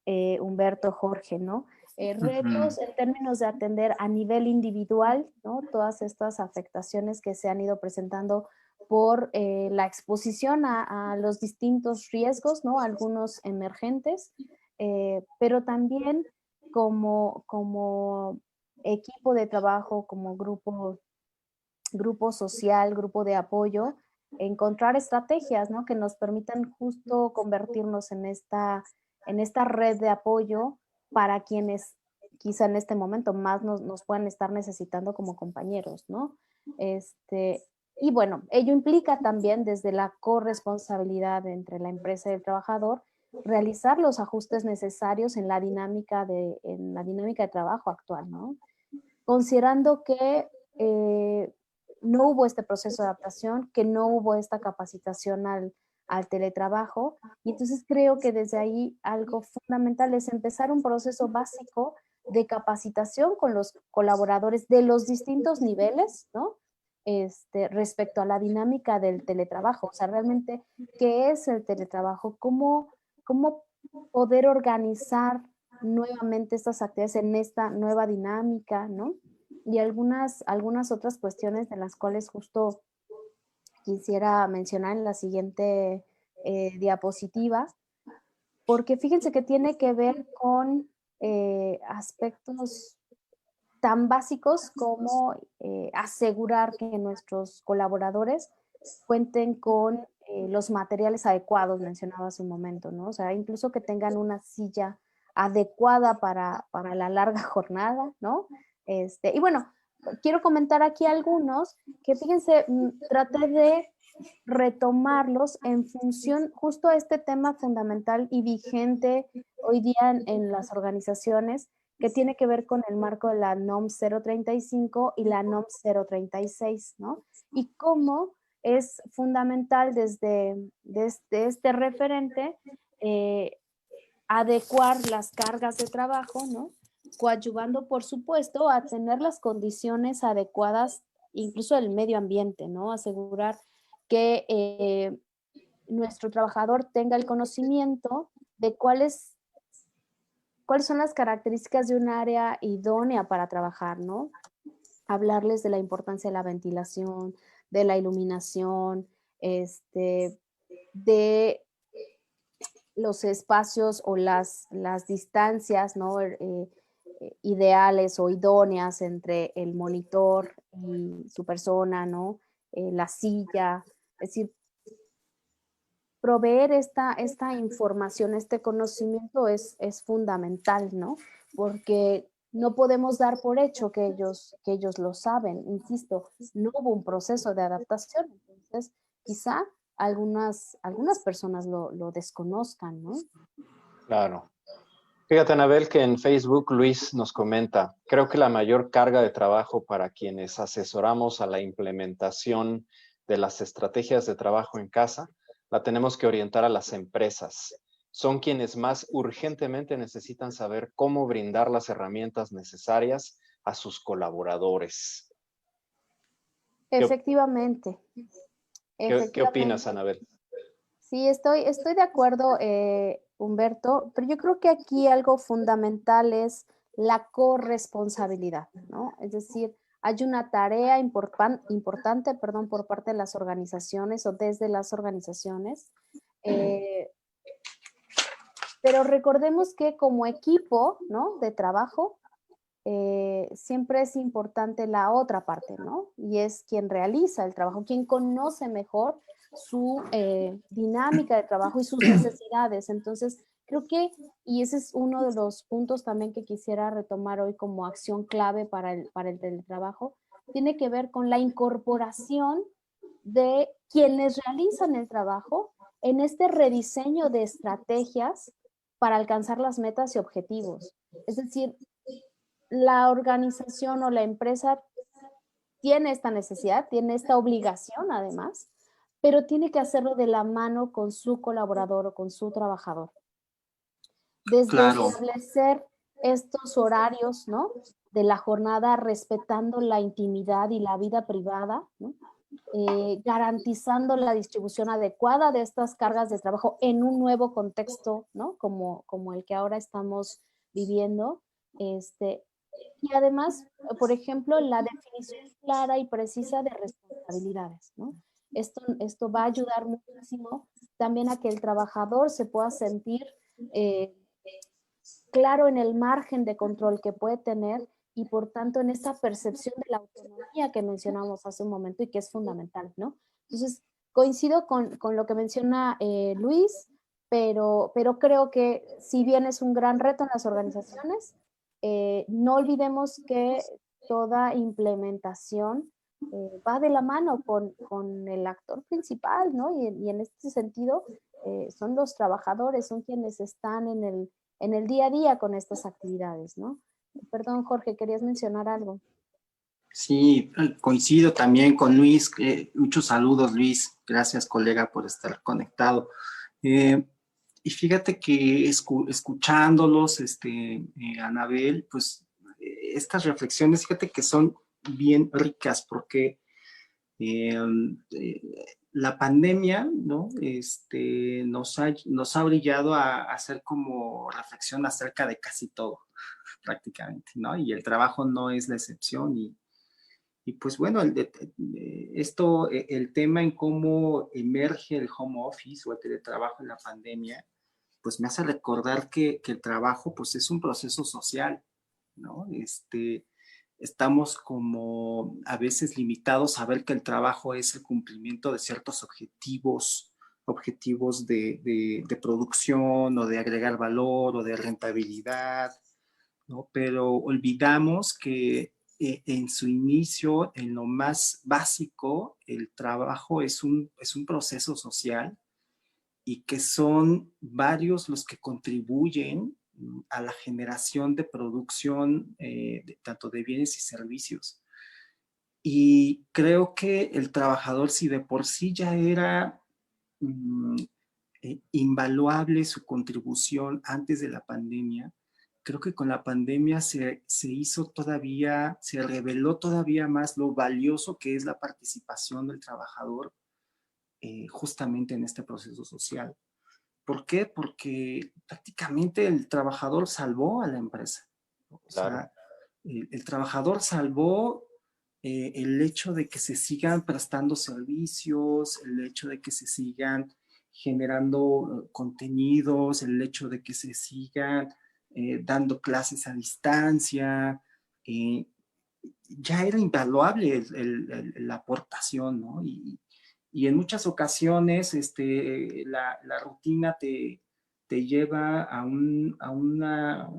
Humberto, Jorge, ¿no? Retos en términos de atender a nivel individual, ¿no? Todas estas afectaciones que se han ido presentando por la exposición a los distintos riesgos, ¿no? Algunos emergentes, pero también como equipo de trabajo, como grupo social, grupo de apoyo, encontrar estrategias, ¿no? Que nos permitan justo convertirnos en esta red de apoyo para quienes quizá en este momento más nos puedan estar necesitando como compañeros, ¿no? Y bueno, ello implica también desde la corresponsabilidad entre la empresa y el trabajador, realizar los ajustes necesarios en la dinámica de trabajo actual, ¿no? Considerando que no hubo este proceso de adaptación, que no hubo esta capacitación al teletrabajo, y entonces creo que desde ahí algo fundamental es empezar un proceso básico de capacitación con los colaboradores de los distintos niveles, ¿no? Respecto a la dinámica del teletrabajo, o sea, realmente, ¿qué es el teletrabajo? ¿Cómo poder organizar nuevamente estas actividades en esta nueva dinámica, ¿no? Y algunas otras cuestiones de las cuales justo quisiera mencionar en la siguiente diapositiva, porque fíjense que tiene que ver con aspectos tan básicos como asegurar que nuestros colaboradores cuenten con los materiales adecuados, mencionaba hace un momento, ¿no? O sea, incluso que tengan una silla adecuada para la larga jornada, ¿no? Y bueno, quiero comentar aquí algunos que fíjense, traté de retomarlos en función justo a este tema fundamental y vigente hoy día en las organizaciones, que tiene que ver con el marco de la NOM 035 y la NOM 036, ¿no? Y cómo es fundamental desde este referente adecuar las cargas de trabajo, ¿no? Coadyuvando, por supuesto, a tener las condiciones adecuadas, incluso del medio ambiente, ¿no? Asegurar que nuestro trabajador tenga el conocimiento de cuáles son las características de un área idónea para trabajar, ¿no? Hablarles de la importancia de la ventilación, de la iluminación, de los espacios o las distancias, ¿no? Ideales o idóneas entre el monitor y su persona, ¿no? La silla, es decir, proveer esta información, este conocimiento es fundamental, ¿no? Porque no podemos dar por hecho que ellos lo saben, insisto, no hubo un proceso de adaptación, entonces quizá algunas personas lo desconozcan, ¿no? Claro. Fíjate, Anabel, que en Facebook Luis nos comenta, creo que la mayor carga de trabajo para quienes asesoramos a la implementación de las estrategias de trabajo en casa, la tenemos que orientar a las empresas. Son quienes más urgentemente necesitan saber cómo brindar las herramientas necesarias a sus colaboradores. Efectivamente. ¿Qué opinas, Anabel? Sí, estoy de acuerdo, Humberto, pero yo creo que aquí algo fundamental es la corresponsabilidad, ¿no? Es decir, hay una tarea importante, perdón, por parte de las organizaciones o desde las organizaciones, pero recordemos que como equipo, ¿no?, de trabajo, siempre es importante la otra parte, ¿no? Y es quien realiza el trabajo, quien conoce mejor su dinámica de trabajo y sus necesidades. Entonces, creo que, y ese es uno de los puntos también que quisiera retomar hoy como acción clave para el teletrabajo, tiene que ver con la incorporación de quienes realizan el trabajo en este rediseño de estrategias para alcanzar las metas y objetivos. Es decir, la organización o la empresa tiene esta necesidad, tiene esta obligación además, pero tiene que hacerlo de la mano con su colaborador o con su trabajador. Desde Claro. establecer estos horarios, ¿no?, de la jornada respetando la intimidad y la vida privada, ¿no?, garantizando la distribución adecuada de estas cargas de trabajo en un nuevo contexto, ¿no?, como el que ahora estamos viviendo, y además, por ejemplo, la definición clara y precisa de responsabilidades, ¿no? Esto va a ayudar muchísimo también a que el trabajador se pueda sentir claro en el margen de control que puede tener y por tanto en esta percepción de la autonomía que mencionamos hace un momento y que es fundamental, ¿no? Entonces, coincido con lo que menciona Luis, pero creo que si bien es un gran reto en las organizaciones, no olvidemos que toda implementación va de la mano con el actor principal, ¿no? Y en este sentido, son los trabajadores, son quienes están en el día a día con estas actividades, ¿no? Perdón, Jorge, ¿querías mencionar algo? Sí, coincido también con Luis. Muchos saludos, Luis. Gracias, colega, por estar conectado. Y fíjate que escuchándolos, Anabel, pues estas reflexiones, fíjate que son bien ricas porque eh, eh, la pandemia, ¿no? Nos ha brillado a hacer como reflexión acerca de casi todo, prácticamente, ¿no? Y el trabajo no es la excepción. Y pues bueno, el tema en cómo emerge el home office o el teletrabajo en la pandemia, pues me hace recordar que el trabajo pues es un proceso social, ¿no? Estamos como a veces limitados a ver que el trabajo es el cumplimiento de ciertos objetivos de producción o de agregar valor o de rentabilidad, ¿no? Pero olvidamos que en su inicio, en lo más básico, el trabajo es un proceso social y que son varios los que contribuyen a la generación de producción tanto de bienes y servicios. Y creo que el trabajador, si de por sí ya era invaluable su contribución antes de la pandemia, creo que con la pandemia se hizo todavía, se reveló todavía más lo valioso que es la participación del trabajador justamente en este proceso social. ¿Por qué? Porque prácticamente el trabajador salvó a la empresa. O Claro. sea, el trabajador salvó el hecho de que se sigan prestando servicios, el hecho de que se sigan generando contenidos, el hecho de que se sigan dando clases a distancia. Ya era invaluable la aportación, ¿no? Y en muchas ocasiones la rutina te lleva a una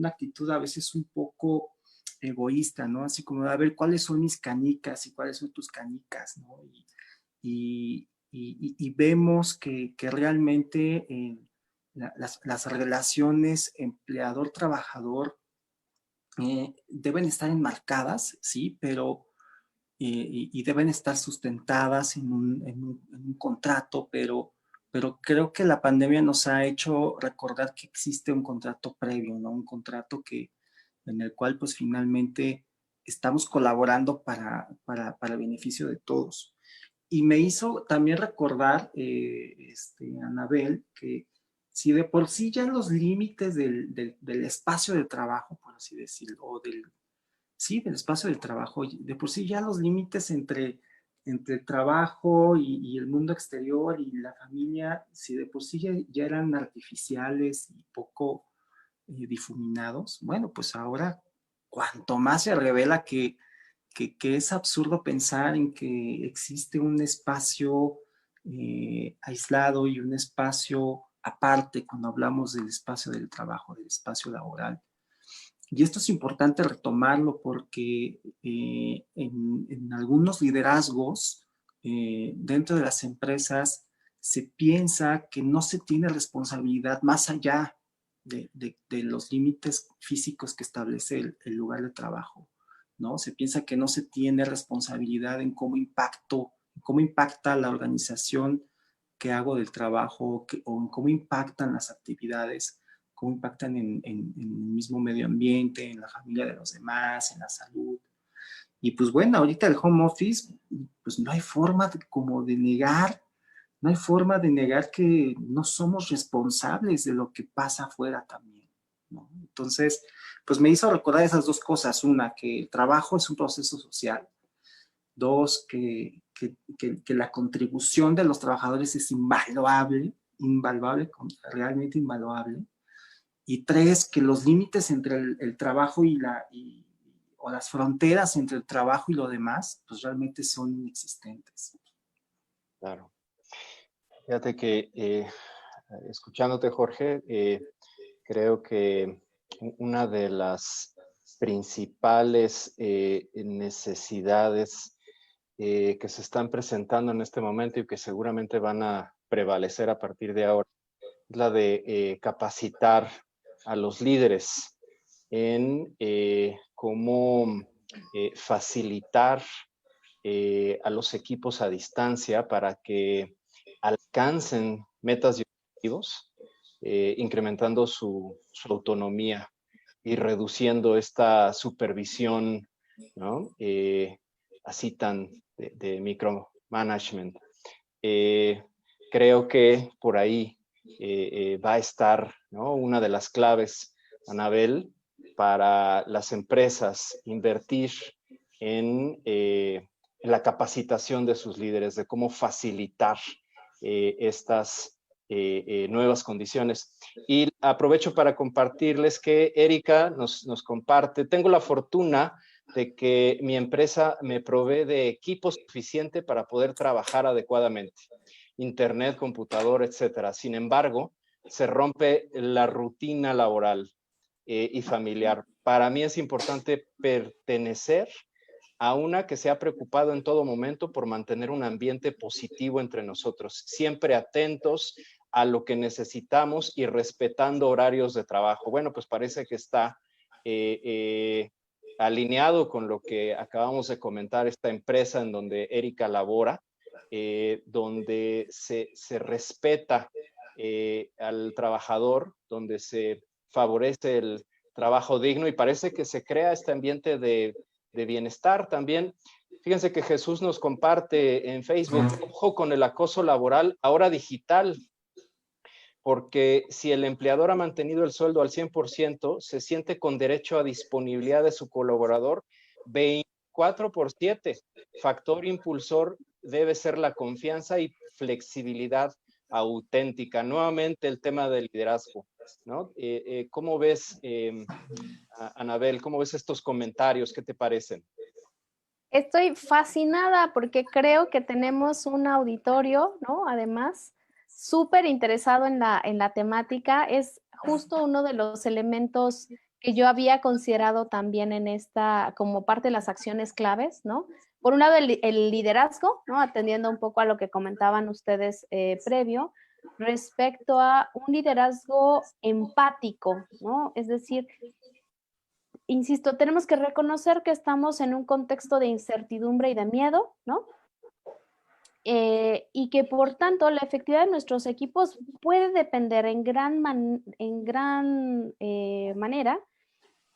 actitud a veces un poco egoísta, ¿no? Así como, a ver, ¿cuáles son mis canicas y cuáles son tus canicas, ¿no? Y vemos que realmente las relaciones empleador-trabajador deben estar enmarcadas, sí, pero y deben estar sustentadas en un contrato, pero creo que la pandemia nos ha hecho recordar que existe un contrato previo, ¿no? Un contrato en el cual pues finalmente estamos colaborando para el beneficio de todos. Y me hizo también recordar, Anabel, que si de por sí ya los límites del espacio de trabajo, por así decirlo, o del espacio del trabajo, de por sí ya los límites entre el trabajo y el mundo exterior y la familia, si de por sí ya eran artificiales y poco difuminados, bueno, pues ahora cuanto más se revela que es absurdo pensar en que existe un espacio aislado y un espacio aparte cuando hablamos del espacio del trabajo, del espacio laboral. Y esto es importante retomarlo porque en algunos liderazgos dentro de las empresas se piensa que no se tiene responsabilidad más allá de los límites físicos que establece el lugar de trabajo, ¿no? Se piensa que no se tiene responsabilidad en cómo impacta la organización que hago del trabajo o en cómo impactan las actividades, cómo impactan en el mismo medio ambiente, en la familia de los demás, en la salud. Y pues bueno, ahorita el home office, pues no hay forma no hay forma de negar que no somos responsables de lo que pasa afuera también, ¿no? Entonces, pues me hizo recordar esas dos cosas. Una, que el trabajo es un proceso social. Dos, que la contribución de los trabajadores es invaluable, realmente invaluable. Y tres, que los límites entre el trabajo o las fronteras entre el trabajo y lo demás, pues realmente son inexistentes. Claro. Fíjate que escuchándote, Jorge, creo que una de las principales necesidades que se están presentando en este momento y que seguramente van a prevalecer a partir de ahora es la de capacitar a los líderes en cómo facilitar a los equipos a distancia para que alcancen metas y objetivos, incrementando su autonomía y reduciendo esta supervisión, ¿no? Así tan de micromanagement. Creo que por ahí va a estar, ¿no?, una de las claves, Anabel, para las empresas invertir en la capacitación de sus líderes, de cómo facilitar estas nuevas condiciones. Y aprovecho para compartirles que Erika nos comparte, tengo la fortuna de que mi empresa me provee de equipo suficiente para poder trabajar adecuadamente, internet, computador, etcétera. Sin embargo, se rompe la rutina laboral y familiar. Para mí es importante pertenecer a una que se ha preocupado en todo momento por mantener un ambiente positivo entre nosotros, siempre atentos a lo que necesitamos y respetando horarios de trabajo. Bueno, pues parece que está alineado con lo que acabamos de comentar, esta empresa en donde Erika labora, donde se respeta al trabajador, donde se favorece el trabajo digno y parece que se crea este ambiente de bienestar también. Fíjense que Jesús nos comparte en Facebook, ojo con el acoso laboral, ahora digital, porque si el empleador ha mantenido el sueldo al 100%, se siente con derecho a disponibilidad de su colaborador 24/7. Factor impulsor debe ser la confianza y flexibilidad auténtica. Nuevamente el tema del liderazgo, ¿no? ¿Cómo ves, Anabel, cómo ves estos comentarios? ¿Qué te parecen? Estoy fascinada porque creo que tenemos un auditorio, ¿no? Además, súper interesado en la temática. Es justo uno de los elementos que yo había considerado también en esta, como parte de las acciones claves, ¿no? Por un lado, el liderazgo, ¿no? Atendiendo un poco a lo que comentaban ustedes previo, respecto a un liderazgo empático, ¿no? Es decir, insisto, tenemos que reconocer que estamos en un contexto de incertidumbre y de miedo, ¿no? Y que por tanto la efectividad de nuestros equipos puede depender en gran manera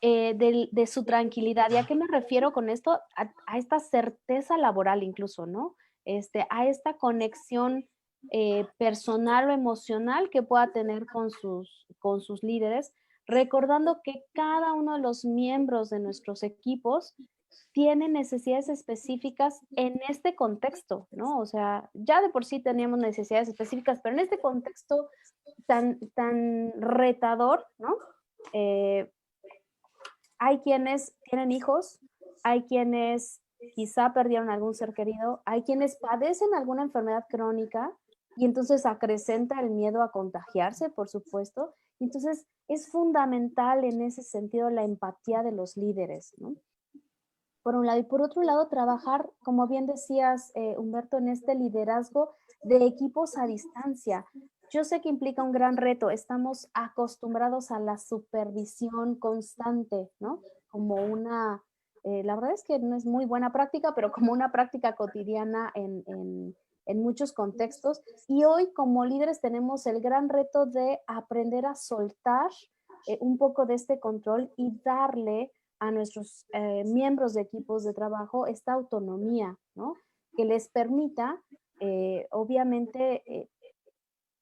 de su tranquilidad. ¿Y a qué me refiero con esto? A esta certeza laboral incluso, ¿no? A esta conexión personal o emocional que pueda tener con sus líderes, recordando que cada uno de los miembros de nuestros equipos tiene necesidades específicas en este contexto, ¿no? O sea, ya de por sí teníamos necesidades específicas, pero en este contexto tan retador, ¿no? Hay quienes tienen hijos, hay quienes quizá perdieron algún ser querido, hay quienes padecen alguna enfermedad crónica y entonces acrecenta el miedo a contagiarse, por supuesto. Entonces, es fundamental en ese sentido la empatía de los líderes, ¿no? Por un lado. Y por otro lado, trabajar, como bien decías, Humberto, en este liderazgo de equipos a distancia. Yo sé que implica un gran reto. Estamos acostumbrados a la supervisión constante, ¿no? Como la verdad es que no es muy buena práctica, pero como una práctica cotidiana en muchos contextos. Y hoy como líderes tenemos el gran reto de aprender a soltar un poco de este control y darle a nuestros miembros de equipos de trabajo esta autonomía, ¿no? Que les permita, obviamente,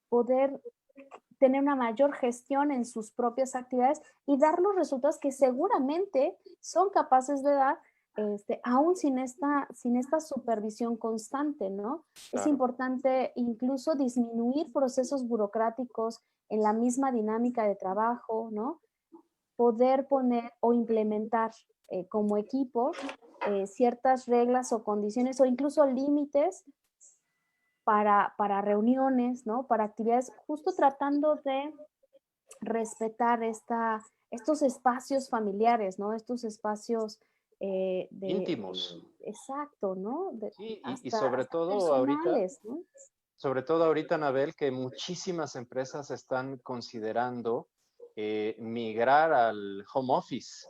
poder tener una mayor gestión en sus propias actividades y dar los resultados que seguramente son capaces de dar, aún sin esta supervisión constante, ¿no? Claro. Es importante incluso disminuir procesos burocráticos en la misma dinámica de trabajo, ¿no? Poder poner o implementar como equipo ciertas reglas o condiciones o incluso límites para reuniones, ¿no? Para actividades, justo tratando de respetar estos espacios familiares, ¿no? Estos espacios Íntimos. exacto, ¿no? Sí, y Hasta sobre todo ahorita, Anabel, que muchísimas empresas están considerando migrar al home office,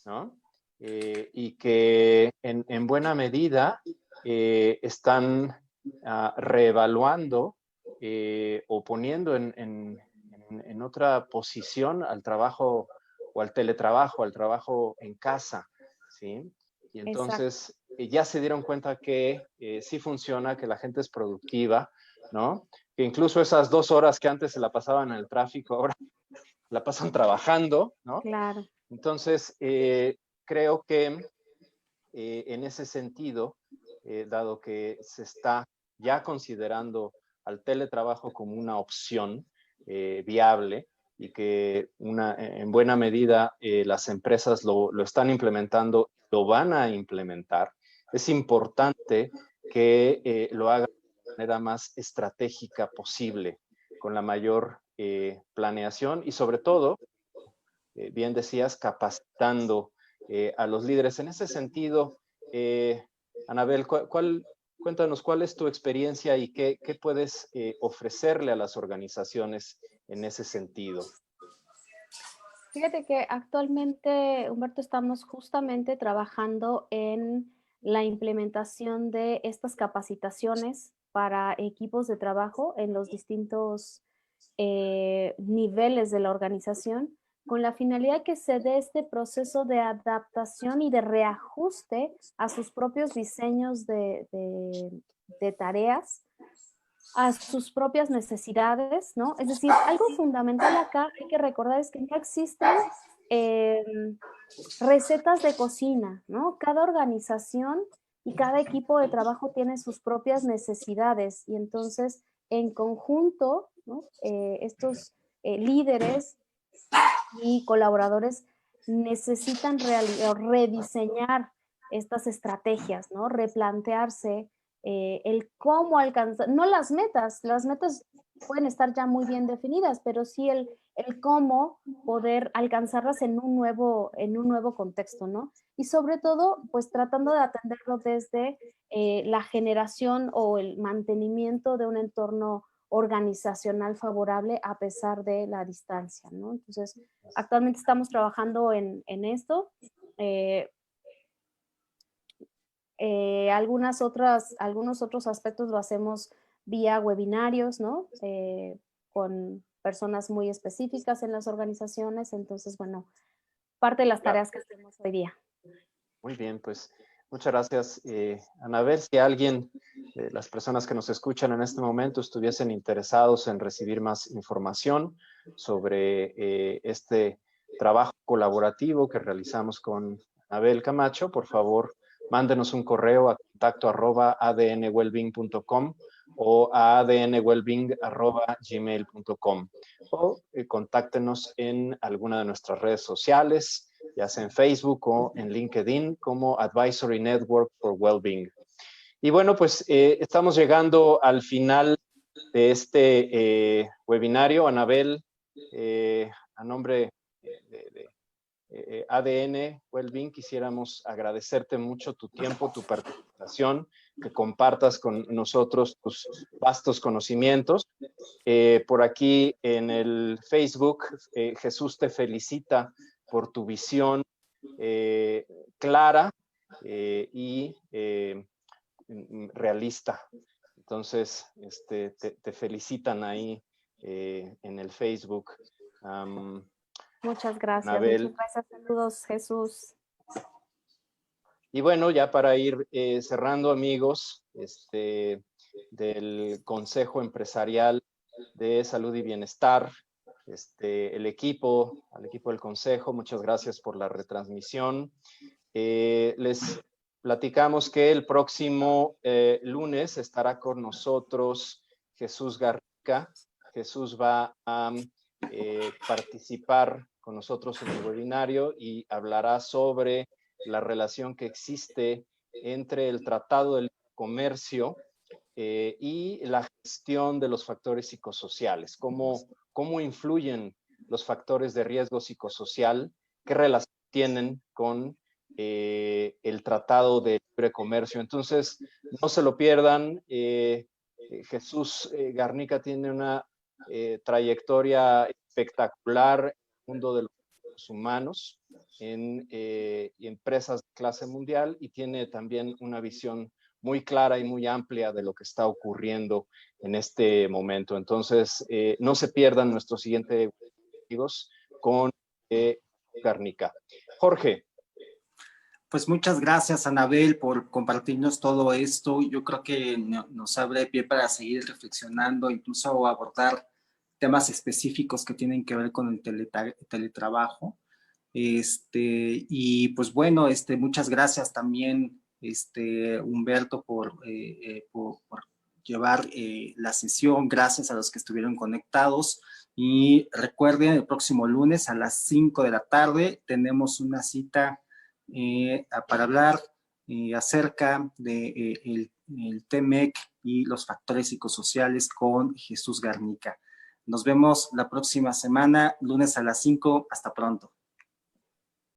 ¿no? Y que en buena medida están reevaluando o poniendo en otra posición al trabajo o al teletrabajo, al trabajo en casa, ¿sí? Y Exacto. entonces ya se dieron cuenta que sí funciona, que la gente es productiva, ¿no? Que incluso esas 2 horas que antes se la pasaban en el tráfico, ahora la pasan trabajando, ¿no? Claro. Entonces, creo que en ese sentido, dado que se está ya considerando al teletrabajo como una opción viable y que en buena medida las empresas lo están implementando, lo van a implementar, es importante que lo hagan de manera más estratégica posible, con la mayor planeación y sobre todo, bien decías, capacitando a los líderes. En ese sentido, Anabel, cuéntanos cuál es tu experiencia y qué puedes ofrecerle a las organizaciones en ese sentido. Fíjate que actualmente, Humberto, estamos justamente trabajando en la implementación de estas capacitaciones para equipos de trabajo en los distintos niveles de la organización, con la finalidad que se dé este proceso de adaptación y de reajuste a sus propios diseños de tareas, a sus propias necesidades, ¿no? Es decir, algo fundamental acá hay que recordar es que no existen recetas de cocina, ¿no? Cada organización y cada equipo de trabajo tiene sus propias necesidades y entonces en conjunto, ¿no? Estos líderes y colaboradores necesitan rediseñar estas estrategias, ¿no? Replantearse el cómo alcanzar, no las metas pueden estar ya muy bien definidas, pero sí el cómo poder alcanzarlas en un nuevo contexto, ¿no? Y sobre todo, pues tratando de atenderlo desde la generación o el mantenimiento de un entorno organizacional favorable a pesar de la distancia, ¿no? Entonces, actualmente estamos trabajando en esto. Algunos otros aspectos lo hacemos vía webinarios, ¿no? Con personas muy específicas en las organizaciones. Entonces, bueno, parte de las Claro. tareas que hacemos hoy día. Muy bien, pues muchas gracias, Anabel. Si alguien, las personas que nos escuchan en este momento, estuviesen interesados en recibir más información sobre este trabajo colaborativo que realizamos con Anabel Camacho, por favor, mándenos un correo a contacto@adnwellbeing.com o a adnwellbeing@gmail.com o contáctenos en alguna de nuestras redes sociales, ya sea en Facebook o en LinkedIn, como Advisory Network for Wellbeing. Y bueno, pues estamos llegando al final de este webinario. Anabel, a nombre de ADN Wellbeing, quisiéramos agradecerte mucho tu tiempo, tu participación, que compartas con nosotros tus vastos conocimientos. Por aquí en el Facebook, Jesús te felicita por tu visión clara y realista. Entonces, te felicitan ahí en el Facebook. Muchas gracias, Anabel. muchas gracias. Saludos, Jesús. Y bueno, ya para ir cerrando, amigos, del Consejo Empresarial de Salud y Bienestar, al equipo del Consejo, muchas gracias por la retransmisión. Les platicamos que el próximo lunes estará con nosotros Jesús Garnica. Jesús va a participar con nosotros en el webinario y hablará sobre la relación que existe entre el Tratado del Comercio y la gestión de los factores psicosociales, cómo influyen los factores de riesgo psicosocial, qué relación tienen con el Tratado de Libre Comercio. Entonces, no se lo pierdan. Jesús Garnica tiene una trayectoria espectacular en el mundo de los humanos, en empresas de clase mundial, y tiene también una visión muy clara y muy amplia de lo que está ocurriendo en este momento. Entonces, no se pierdan nuestro siguiente, amigos, con Garnica. Jorge. Pues muchas gracias, Anabel, por compartirnos todo esto. Yo creo que nos abre pie para seguir reflexionando, incluso abordar temas específicos que tienen que ver con el teletrabajo. Y pues bueno, muchas gracias también, Humberto, por llevar la sesión. Gracias a los que estuvieron conectados. Y recuerden, el próximo lunes a las 5 de la tarde tenemos una cita para hablar acerca de el TMEC y los factores psicosociales con Jesús Garnica. Nos vemos la próxima semana, lunes a las 5. Hasta pronto.